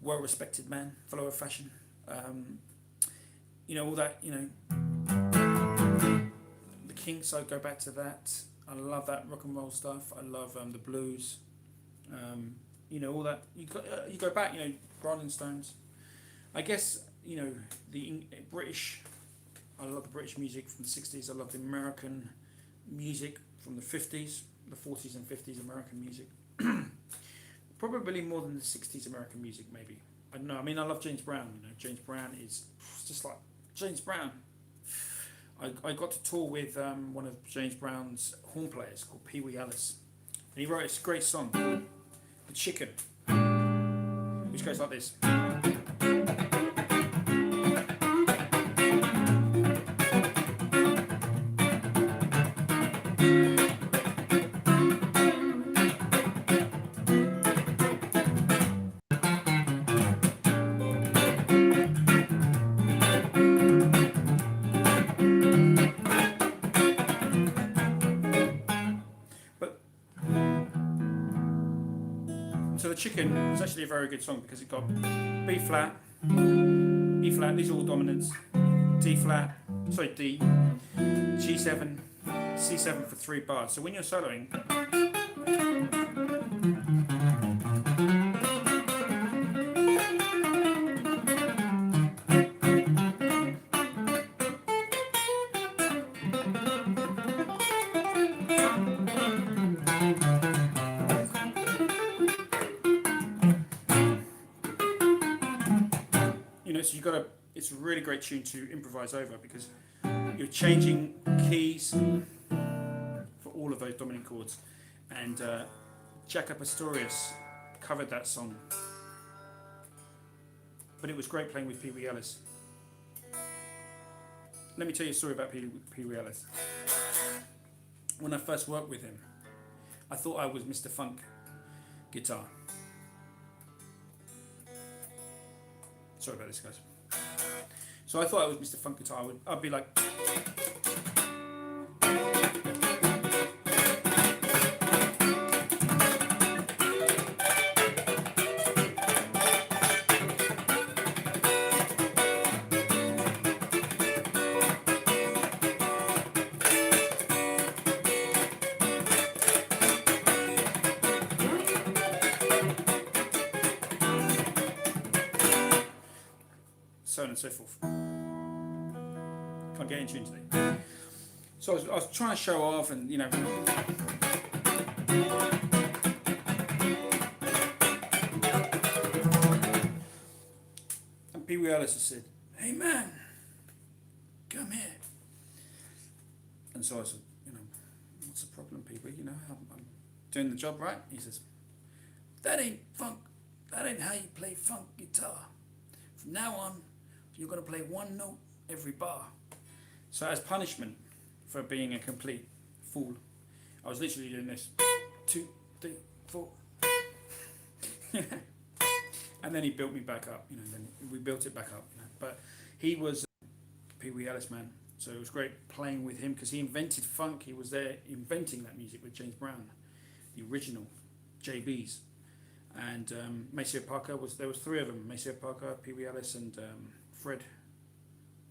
well-respected man, follower of fashion. You know, all that, you know. The Kinks, I go back to that. I love that rock and roll stuff. I love the blues. You know, all that. You go back, you know, Rolling Stones. I guess, you know, the British, I love the British music from the 60s. I love the American music from the 50s, the 40s and 50s American music. Probably more than the 60s American music, maybe. I don't know. I mean, I love James Brown. You know, James Brown is just like James Brown. I got to tour with one of James Brown's horn players called Pee Wee Ellis. And he wrote this great song, The Chicken, which goes like this. Chicken is actually a very good song because it got B flat, E flat, these are all dominants, D flat, sorry D, G7, C7 for 3 bars. So when you're soloing, so you got to. It's a really great tune to improvise over because you're changing keys for all of those dominant chords. And Jaco Pastorius covered that song, but it was great playing with Pee Wee Ellis. Let me tell you a story about Pee Wee Ellis. When I first worked with him, I thought I was Mr. Funk guitar. Sorry about this, guys. So I thought I was Mr. Funk guitar. I'd be like, so on and so forth. Can't get in tune today. So I was trying to show off, and you know. And Pee Wee Ellis said, "Hey man, come here." And so I said, you know, what's the problem, Pee Wee? You know, I'm doing the job right. He says, "That ain't funk. That ain't how you play funk guitar. From now on, you're going to play one note every bar." So as punishment for being a complete fool, I was literally doing this. 2, 3, 4. And then he built me back up, you know, then we built it back up. You know. But he was Pee Wee Ellis, man. So it was great playing with him because he invented funk. He was there inventing that music with James Brown, the original JBs. And Maceo Parker there was 3 of them: Maceo Parker, Pee Wee Ellis, and Fred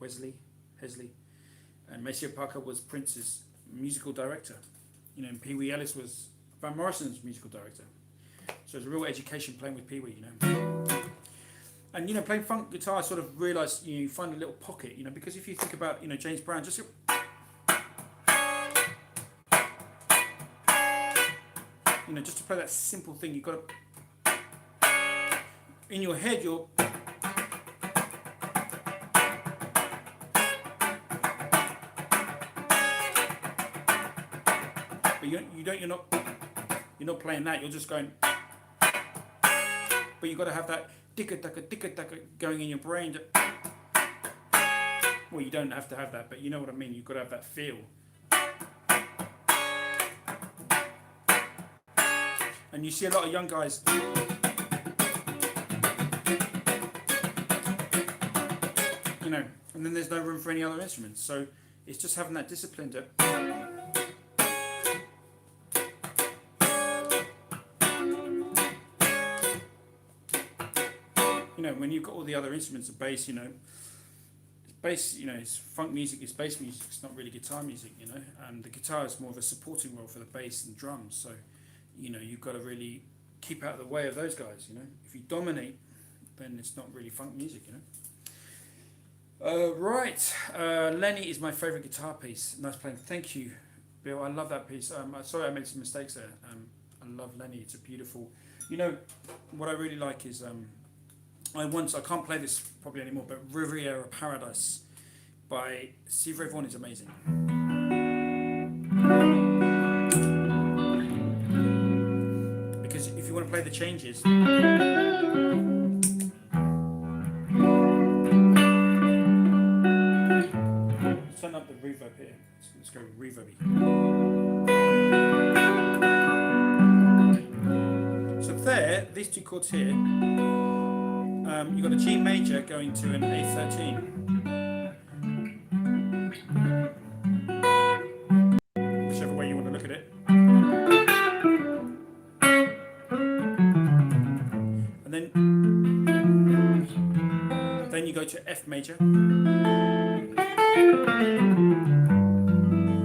Hesley. And Maceo Parker was Prince's musical director, you know, and Pee Wee Ellis was Van Morrison's musical director. So it was a real education playing with Pee Wee, you know. And playing funk guitar, I sort of realised you find a little pocket, because if you think about James Brown, just just to play that simple thing, you've got to, in your head, but you're not playing that. You're just going, but you've got to have that dicka going in your brain. Well, you don't have to have that, but you know what I mean. You've got to have that feel. And you see a lot of young guys, and then there's no room for any other instruments. So it's just having that discipline to, when you've got all the other instruments, the bass, bass, it's funk music, it's bass music, it's not really guitar music, and the guitar is more of a supporting role for the bass and drums. So you've got to really keep out of the way of those guys. If you dominate, then it's not really funk music. Right, Lenny is my favourite guitar piece. Nice playing. Thank you, Bill. I love that piece. Sorry I made some mistakes there. I love Lenny. It's a beautiful. What I really like is I can't play this probably anymore, but Riviera Paradise by Stevie Ray Vaughan is amazing. If you want to play the changes, let's turn up the reverb here. Let's go reverby. So there, these two chords here, you've got a G major going to an A13. Whichever way you want to look at it. Then you go to F major to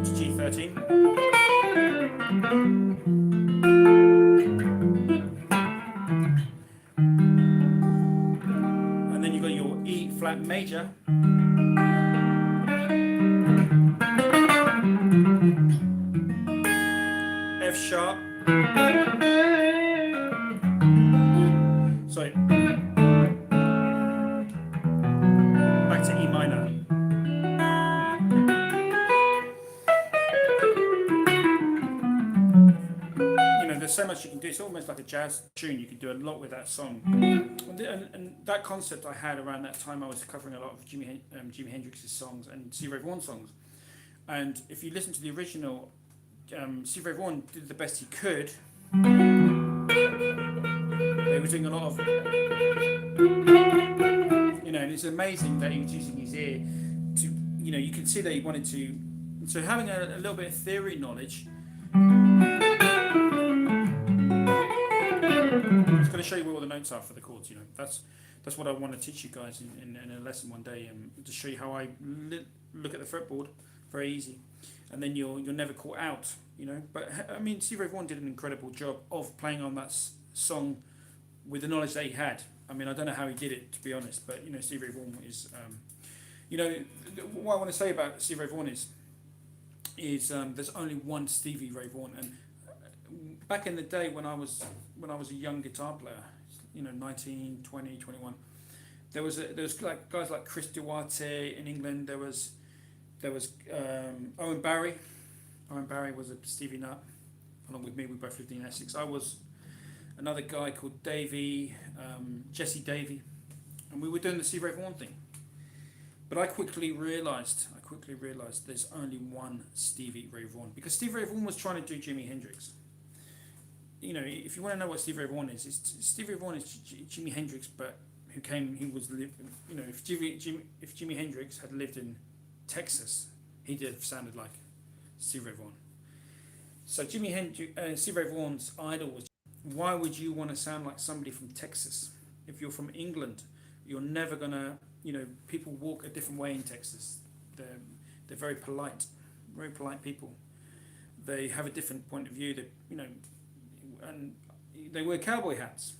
G13, and then you got your E flat major, F sharp, sorry, back to E minor. There's so much you can do. It's almost like a jazz tune. You can do a lot with that song. And that concept I had around that time, I was covering a lot of Jimi Hendrix's songs and Stevie Ray Vaughan songs. And if you listen to the original, Stevie Ray Vaughan did the best he could. They were doing a lot of, and it's amazing that he was using his ear to, you can see that he wanted to. So having a little bit of theory knowledge. I'm just going to show you where all the notes are for the chords. That's what I want to teach you guys in a lesson one day, to show you how I look at the fretboard. Very easy, and then you're never caught out. But I mean, Stevie Ray Vaughan did an incredible job of playing on that song with the knowledge that he had. I mean, I don't know how he did it, to be honest, but Stevie Ray Vaughan is, what I want to say about Stevie Ray Vaughan is there's only one Stevie Ray Vaughan, and back in the day when I was a young guitar player, 19, 20, 21, there was like guys like Chris Duarte in England. There was Owen Barry. Owen Barry was a Stevie nut, along with me. We both lived in Essex. I was another guy called Jesse Davey, and we were doing the Stevie Ray Vaughan thing. But I quickly realised there's only one Stevie Ray Vaughan, because Stevie Ray Vaughan was trying to do Jimi Hendrix. If you want to know what Stevie Ray Vaughan is, Stevie Ray Vaughan is Jimi Hendrix, but if Jimi Hendrix had lived in Texas, he'd have sounded like Stevie Ray Vaughan. So Stevie Ray Vaughan's idol was. Why would you want to sound like somebody from Texas? If you're from England, you're never gonna. People walk a different way in Texas. They're very polite people. They have a different point of view. And they wear cowboy hats.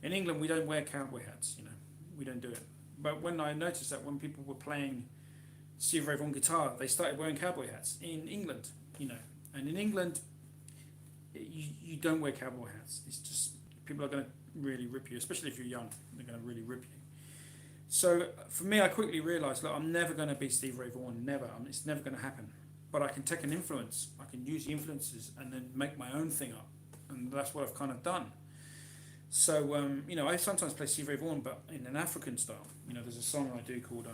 In England, we don't wear cowboy hats. we don't do it. But when I noticed that when people were playing Stevie Ray Vaughan guitar, they started wearing cowboy hats in England, you know. And in England, you don't wear cowboy hats. It's just, people are going to really rip you, especially if you're young. They're going to really rip you. So for me, I quickly realised, look, I'm never going to be Stevie Ray Vaughan, never. It's never going to happen. But I can take an influence, I can use the influences and then make my own thing up. And that's what I've kind of done. So, you know, I sometimes play Stevie Ray Vaughan, but in an African style. You know, there's a song I do called...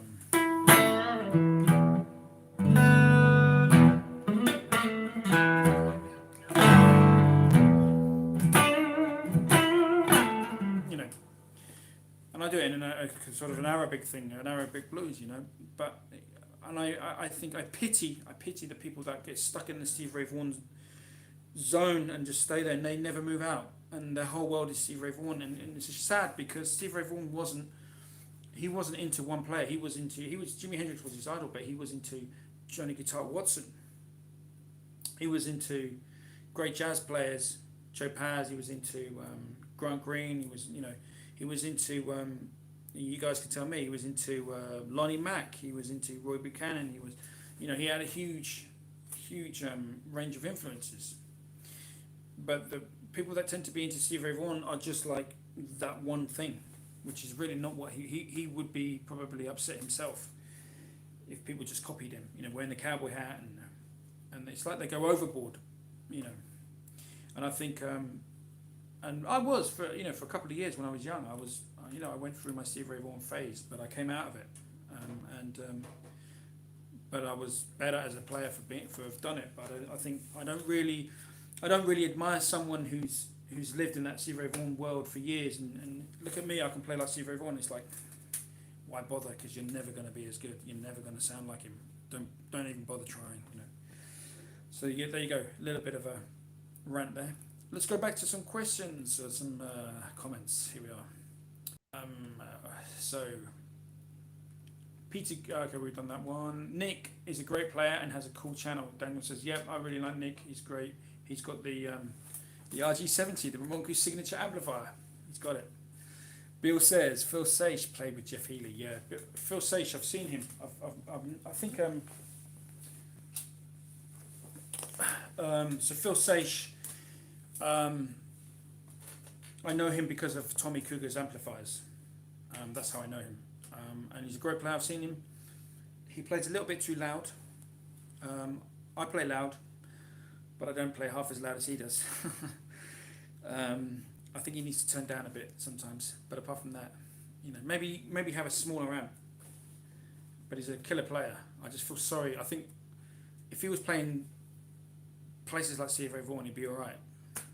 you know, and I do it in a sort of an Arabic thing, an Arabic blues, you know. But, and I think I pity the people that get stuck in the Stevie Ray Vaughan zone and just stay there and they never move out. And their whole world is Stevie Ray Vaughan, and it's just sad because Stevie Ray Vaughan wasn't into one player. Jimi Hendrix was his idol, but he was into Johnny Guitar Watson. He was into great jazz players, Joe Paz. He was into Grant Green. He was into you guys can tell me. He was into Lonnie Mack. He was into Roy Buchanan. He had a huge range of influences. But the people that tend to be into Stevie Ray Vaughan are just like that one thing, which is really not what he would be probably upset himself if people just copied him, you know, wearing the cowboy hat and it's like they go overboard, you know. And I think and I was for a couple of years when I was young, I went through my Stevie Ray Vaughan phase, but I came out of it, but I was better as a player for have done it. But I think I don't really admire someone who's lived in that Stevie Ray Vaughan world for years and look at me, I can play like Stevie Ray Vaughan. It's like, why bother? Because you're never going to be as good. You're never going to sound like him. Don't even bother trying, you know. So there you go, a little bit of a rant there. Let's go back to some questions or some comments. Here we are. So Peter, okay, we've done that one. Nick is a great player and has a cool channel. Daniel says, yep, I really like Nick. He's great. He's got the RG70, the Ramonku signature amplifier. He's got it. Bill says, Phil Sage played with Jeff Healey. Yeah, Phil Sage, I've seen him. I think, so Phil Sage, I know him because of Tommy Cougar's amplifiers. That's how I know him. And he's a great player. I've seen him. He plays a little bit too loud. I play loud, but I don't play half as loud as he does. I think he needs to turn down a bit sometimes. But apart from that, you know, maybe have a smaller amp. But he's a killer player. I just feel sorry. I think if he was playing places like Stevie Ray Vaughan, he'd be all right.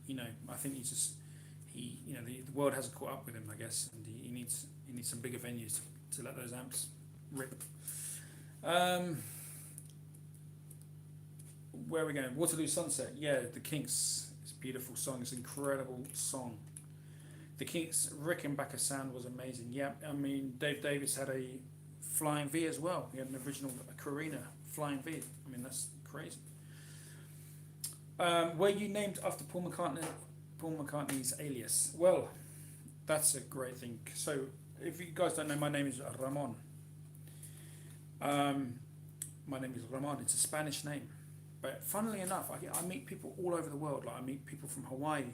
You know, I think the world hasn't caught up with him, I guess, and he needs some bigger venues to let those amps rip. Where are we going? Waterloo Sunset. Yeah, the Kinks. It's a beautiful song. It's an incredible song. The Kinks' Rickenbacker sound was amazing. Yeah, I mean, Dave Davis had a Flying V as well. He had an original Carina Flying V. I mean, that's crazy. Were you named after Paul McCartney's alias? Well, that's a great thing. So, if you guys don't know, my name is Ramon. My name is Ramon. It's a Spanish name. But funnily enough, I meet people all over the world. Like I meet people from Hawaii,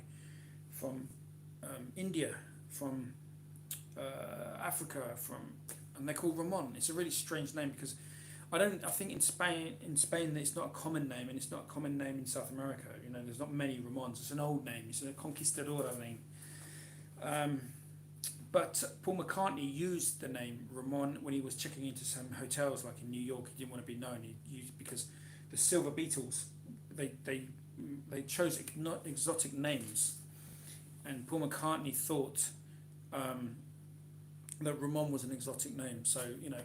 from India, from Africa, and they're called Ramon. It's a really strange name because I think in Spain it's not a common name, and it's not a common name in South America. You know, there's not many Ramons. It's an old name. It's a conquistadora name. But Paul McCartney used the name Ramon when he was checking into some hotels, like in New York. He didn't want to be known. He used because the Silver Beatles, they chose exotic names, and Paul McCartney thought that Ramon was an exotic name. So you know,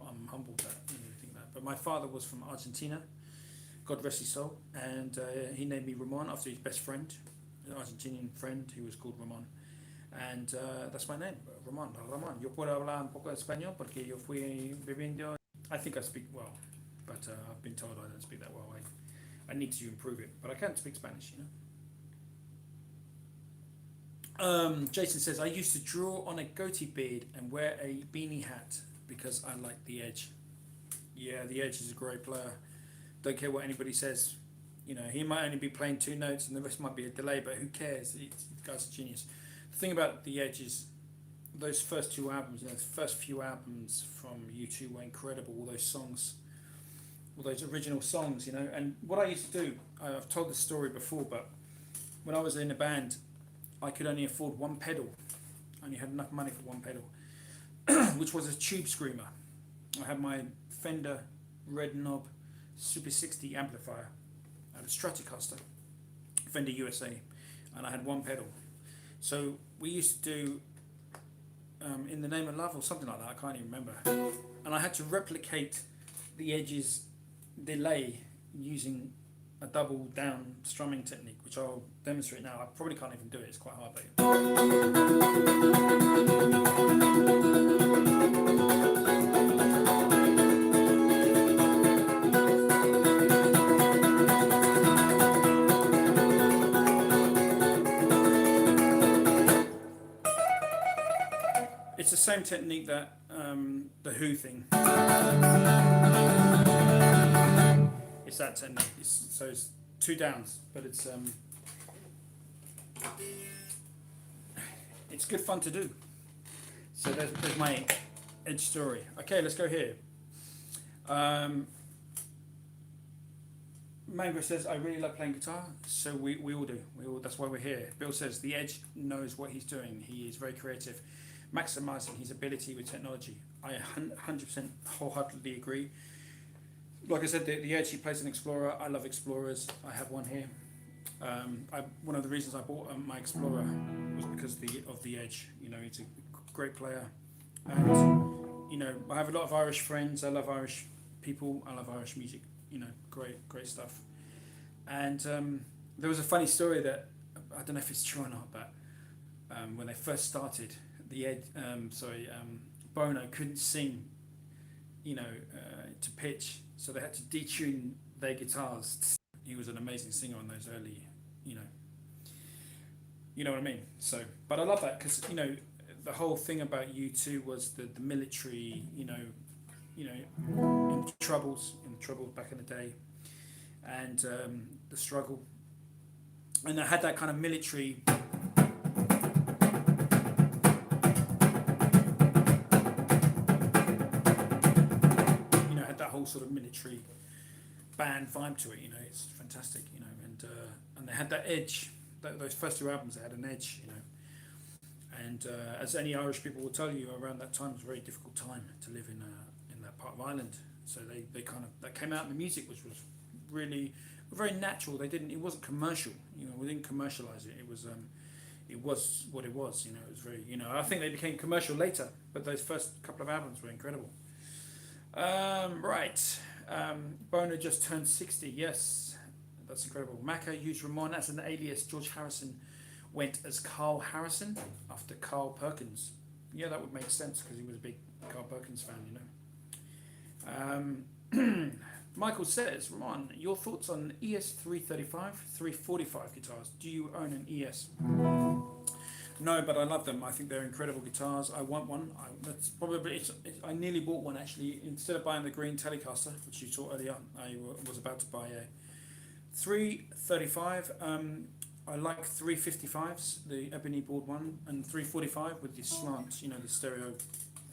I'm humbled that you think that. But my father was from Argentina, God rest his soul, and he named me Ramon after his best friend, an Argentinian friend who was called Ramon. And that's my name, Ramon. Yo puedo hablar un poco de español porque yo fui viviendo. I think I speak well, but I've been told I don't speak that well. I need to improve it, but I can speak Spanish, you know. Jason says, I used to draw on a goatee beard and wear a beanie hat because I like the Edge. Yeah, the Edge is a great player. Don't care what anybody says. You know, he might only be playing 2 notes and the rest might be a delay, but who cares? The guy's a genius. The thing about the Edge is those first 2 albums, you know, the first few albums from U2 were incredible. All those songs, all those original songs, you know. And what I used to do, I've told this story before, but when I was in a band, I could only afford 1 pedal. I only had enough money for 1 pedal, which was a tube screamer. I had my Fender red knob Super 60 amplifier at a Stratocaster, Fender USA, and I had 1 pedal. So we used to do In the Name of Love or something like that, I can't even remember. And I had to replicate the Edge's delay using a double down strumming technique, which I'll demonstrate now. I probably can't even do it, it's quite hard though. It's the same technique that the Who thing. It's that technique. So it's 2 downs, but it's good fun to do. So there's my Edge story. Okay, let's go here. Mango says, I really like playing guitar. So we all do. That's why we're here. Bill says, the Edge knows what he's doing. He is very creative, maximizing his ability with technology. I 100% wholeheartedly agree. Like I said, the Edge, he plays an Explorer. I love Explorers. I have one here. One of the reasons I bought my Explorer was because of the Edge. You know, he's a great player. And, you know, I have a lot of Irish friends. I love Irish people. I love Irish music. You know, great stuff. And there was a funny story that, I don't know if it's true or not, but when they first started, Bono couldn't sing, you know, to pitch, so they had to detune their guitars. He was an amazing singer on those early, you know what I mean. So, but I love that because, you know, the whole thing about U2 was the military, you know, in the troubles back in the day, and the struggle, and I had that kind of military. Sort of military band vibe to it, you know. It's fantastic, you know, and they had that edge. Those first 2 albums, they had an edge, you know. And as any Irish people will tell you, around that time was a very difficult time to live in that part of Ireland. So they kind of, that came out in the music, which was really very natural. It wasn't commercial, you know. We didn't commercialize it. It was what it was, you know. It was very, you know. I think they became commercial later, but those first couple of albums were incredible. Right. Bono just turned 60. Yes, that's incredible. Macca used Ramon as an alias. George Harrison went as Carl Harrison after Carl Perkins. Yeah, that would make sense because he was a big Carl Perkins fan, you know. Michael says, Ramon, your thoughts on ES 335, 345 guitars? Do you own an ES? No, but I love them. I think they're incredible guitars. I want one. I nearly bought one actually. Instead of buying the green Telecaster, which you saw earlier, I was about to buy a 335. I like 355s, the ebony board one, and 345 with the slants, you know, the stereo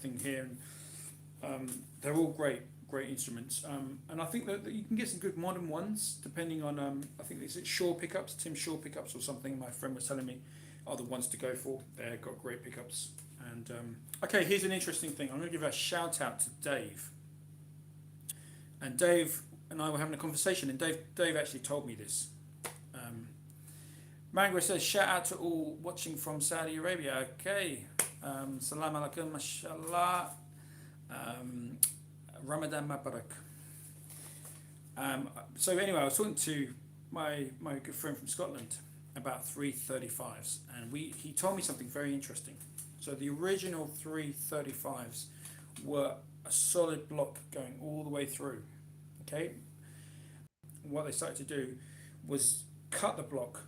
thing here. They're all great instruments. And I think that you can get some good modern ones, depending on, I think it's Shaw pickups, Tim Shaw pickups or something, my friend was telling me, are the ones to go for. They've got great pickups. And okay, here's an interesting thing. I'm going to give a shout out to Dave. And Dave and I were having a conversation, and Dave actually told me this. Mangra says, shout out to all watching from Saudi Arabia. Okay. Salam alaikum, mashallah. Ramadan Mubarak. So anyway, I was talking to my good friend from Scotland about 335s, and he told me something very interesting. So the original 335s were a solid block going all the way through. Okay, what they started to do was cut the block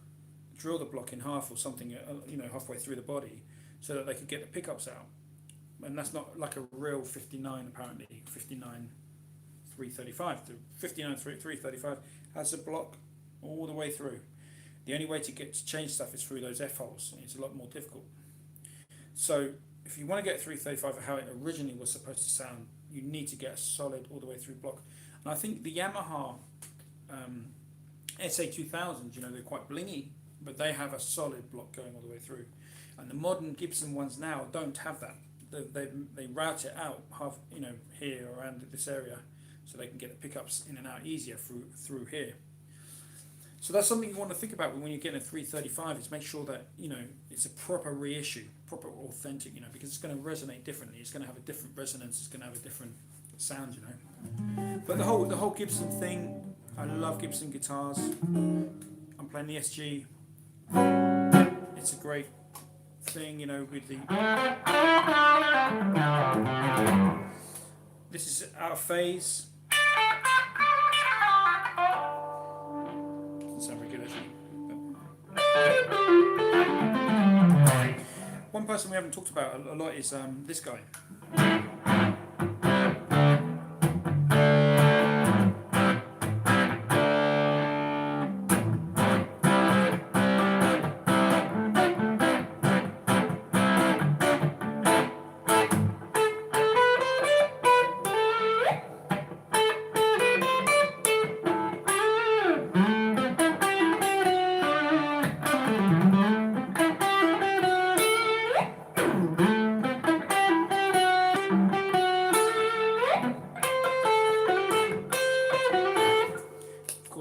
drill the block in half or something, halfway through the body, so that they could get the pickups out. And that's not like a real 59, apparently. 59 335. The 59 335 has a block all the way through. The only way to change stuff is through those F holes. It's a lot more difficult. So if you want to get 335 how it originally was supposed to sound, you need to get a solid all the way through block. And I think the Yamaha SA2000s, they're quite blingy, but they have a solid block going all the way through. And the modern Gibson ones now don't have that. They route it out half, here around this area, so they can get the pickups in and out easier through here. So that's something you want to think about when you're getting a 335, is make sure that it's a proper reissue, proper authentic, because it's going to resonate differently. It's going to have a different resonance. It's going to have a different sound, But the whole Gibson thing, I love Gibson guitars. I'm playing the SG. It's a great thing, with the. This is out of phase. Doesn't sound very good actually. One person we haven't talked about a lot is this guy.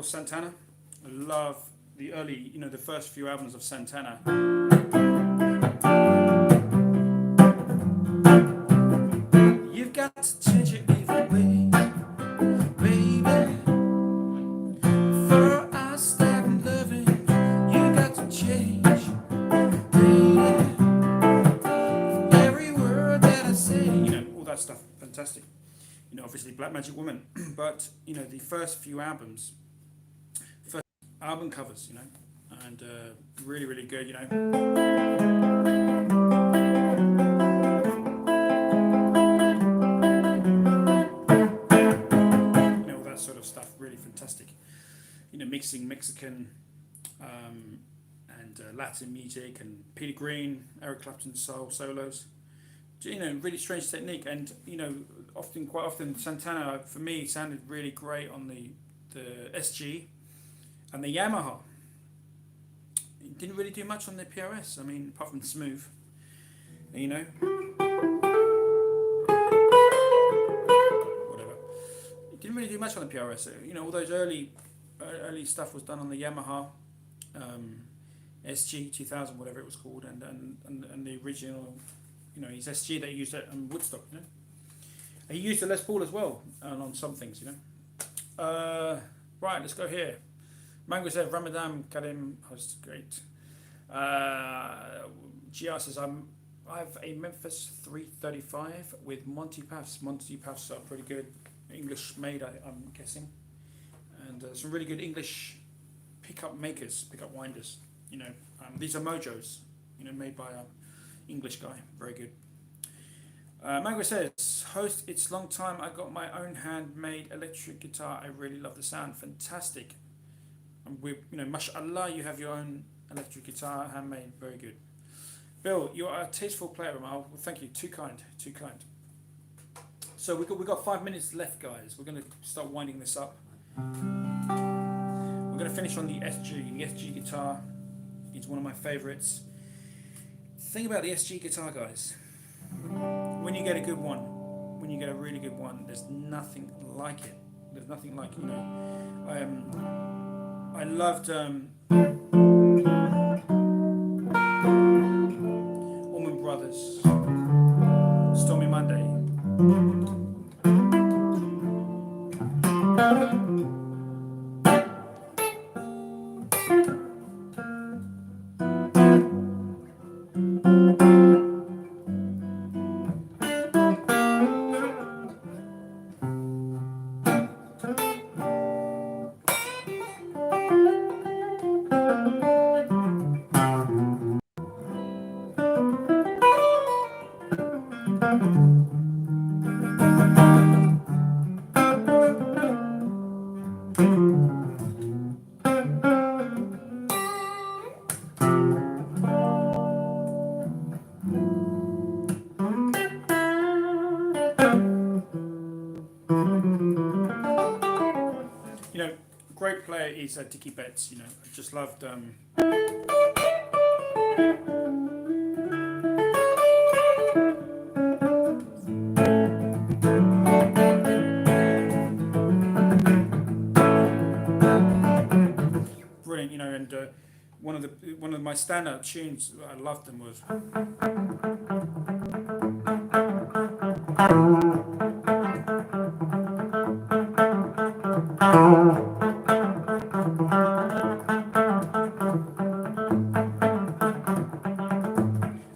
Santana. I love the early, the first few albums of Santana. You've got to change your evil ways, baby. For I stop loving, you got to change, baby. Every word that I say, all that stuff, fantastic. Obviously Black Magic Woman, but the first few albums. Album covers, and really, really good, all that sort of stuff, really fantastic. Mixing Mexican and Latin music, and Peter Green, Eric Clapton solos. Really strange technique, and quite often Santana for me sounded really great on the SG. And the Yamaha, it didn't really do much on the PRS. I mean, apart from smooth, whatever. It didn't really do much on the PRS. All those early stuff was done on the Yamaha SG 2000, whatever it was called, and the original, his SG that he used at Woodstock. He used a Les Paul as well, on some things. Right, let's go here. Mango says Ramadan Karim hosts great. GR says I have a Memphis 335 with Monty Puffs. Monty Puffs are pretty good, English made, I'm guessing, and some really good English pickup winders. These are Mojos, made by an English guy, very good. Mango says, host, it's long time. I got my own handmade electric guitar. I really love the sound, fantastic. And mashallah, you have your own electric guitar, handmade, very good. Bill, you are a tasteful player, Amal. Well, thank you, too kind. So we've got 5 minutes left, guys. We're going to start winding this up. We're going to finish on the SG. The SG guitar is one of my favorites. The thing about the SG guitar, guys, when you get a good one, when you get a really good one, there's nothing like it. There's nothing like, I loved Allman Brothers, Stormy Monday. You know, great player is Dickie Betts. You know, I just loved. Brilliant, you know, and one of my standout tunes I loved them was.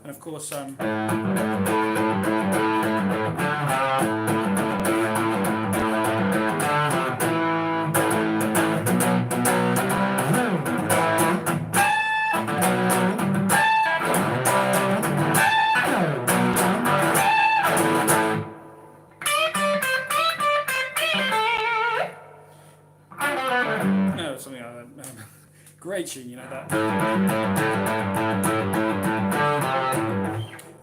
And of course, no, something like that. Great tune, you know that.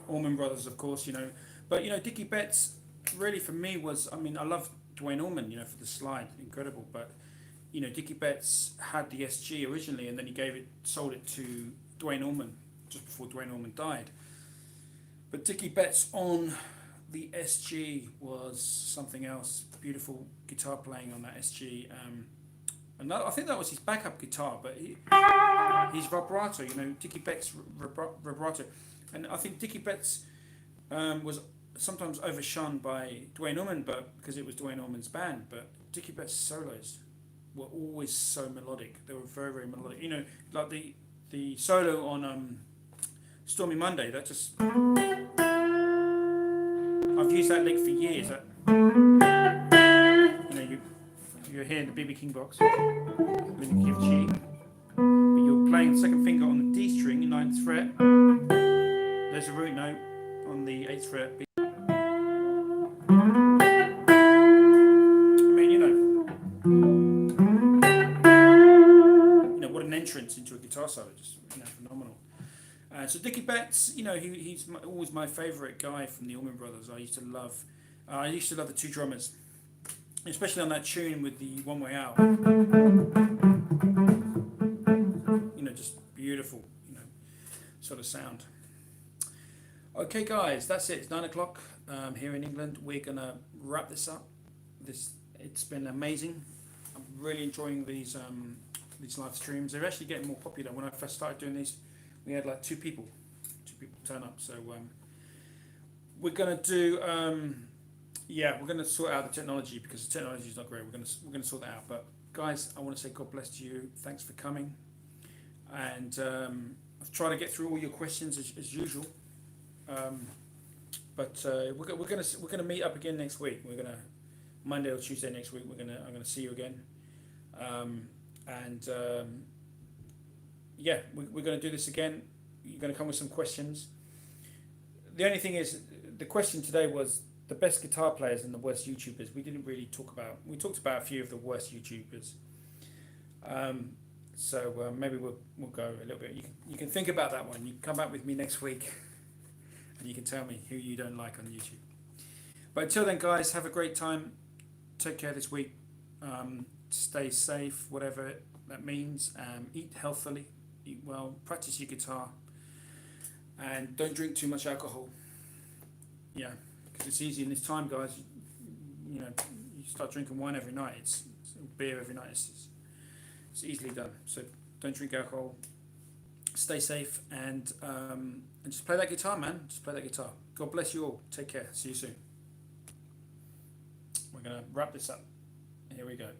Allman Brothers, of course, you know. But, you know, Dickie Betts really for me was, I mean, I love Duane Allman, you know, for the slide, incredible. But, you know, Dickie Betts had the SG originally and then he sold it to Duane Allman just before Duane Allman died. But Dickie Betts on the SG was something else. Beautiful guitar playing on that SG. And I think that was his backup guitar, but his vibrato, you know, Dickie Betts' vibrato. And I think Dickie Betts was sometimes overshone by Duane Allman, but because it was Duane Allman's band. But Dickie Betts' solos were always so melodic. They were very, very melodic. You know, like the solo on Stormy Monday. That just I've used that lick for years. That, you know, you're here in the BB King box, with the G, but you're playing second finger on the D string, 9th fret. There's a root note on the 8th fret. I mean, you know, what an entrance into a guitar solo, just, you know, phenomenal. So Dickie Betts, you know, he's always my favourite guy from the Allman Brothers. I used to love the two drummers, especially on that tune with the One Way Out. You know, just beautiful, you know, sort of sound. Okay, guys, that's it. It's 9 o'clock here in England. We're gonna wrap this up. It's been amazing. I'm really enjoying these live streams. They're actually getting more popular. When I first started doing these, we had like two people turn up. So we're gonna do. Yeah, we're going to sort out the technology because the technology is not great. We're going to sort that out. But guys, I want to say God bless to you. Thanks for coming, and I've tried to get through all your questions as usual. But we're going to meet up again next week. We're going to Monday or Tuesday next week. I'm going to see you again, yeah, we're going to do this again. You're going to come with some questions. The only thing is, the question today was the best guitar players and the worst YouTubers. We didn't really talk about. We talked about a few of the worst YouTubers. So maybe we'll go a little bit. You can think about that one. You can come back with me next week, and you can tell me who you don't like on YouTube. But until then, guys, have a great time. Take care this week. Stay safe, whatever that means. Eat healthily. Eat well. Practice your guitar. And don't drink too much alcohol. Yeah. Because it's easy in this time, guys. You know, you start drinking wine every night. It's beer every night. It's easily done. So don't drink alcohol. Stay safe and just play that guitar, man. Just play that guitar. God bless you all. Take care. See you soon. We're gonna wrap this up. Here we go.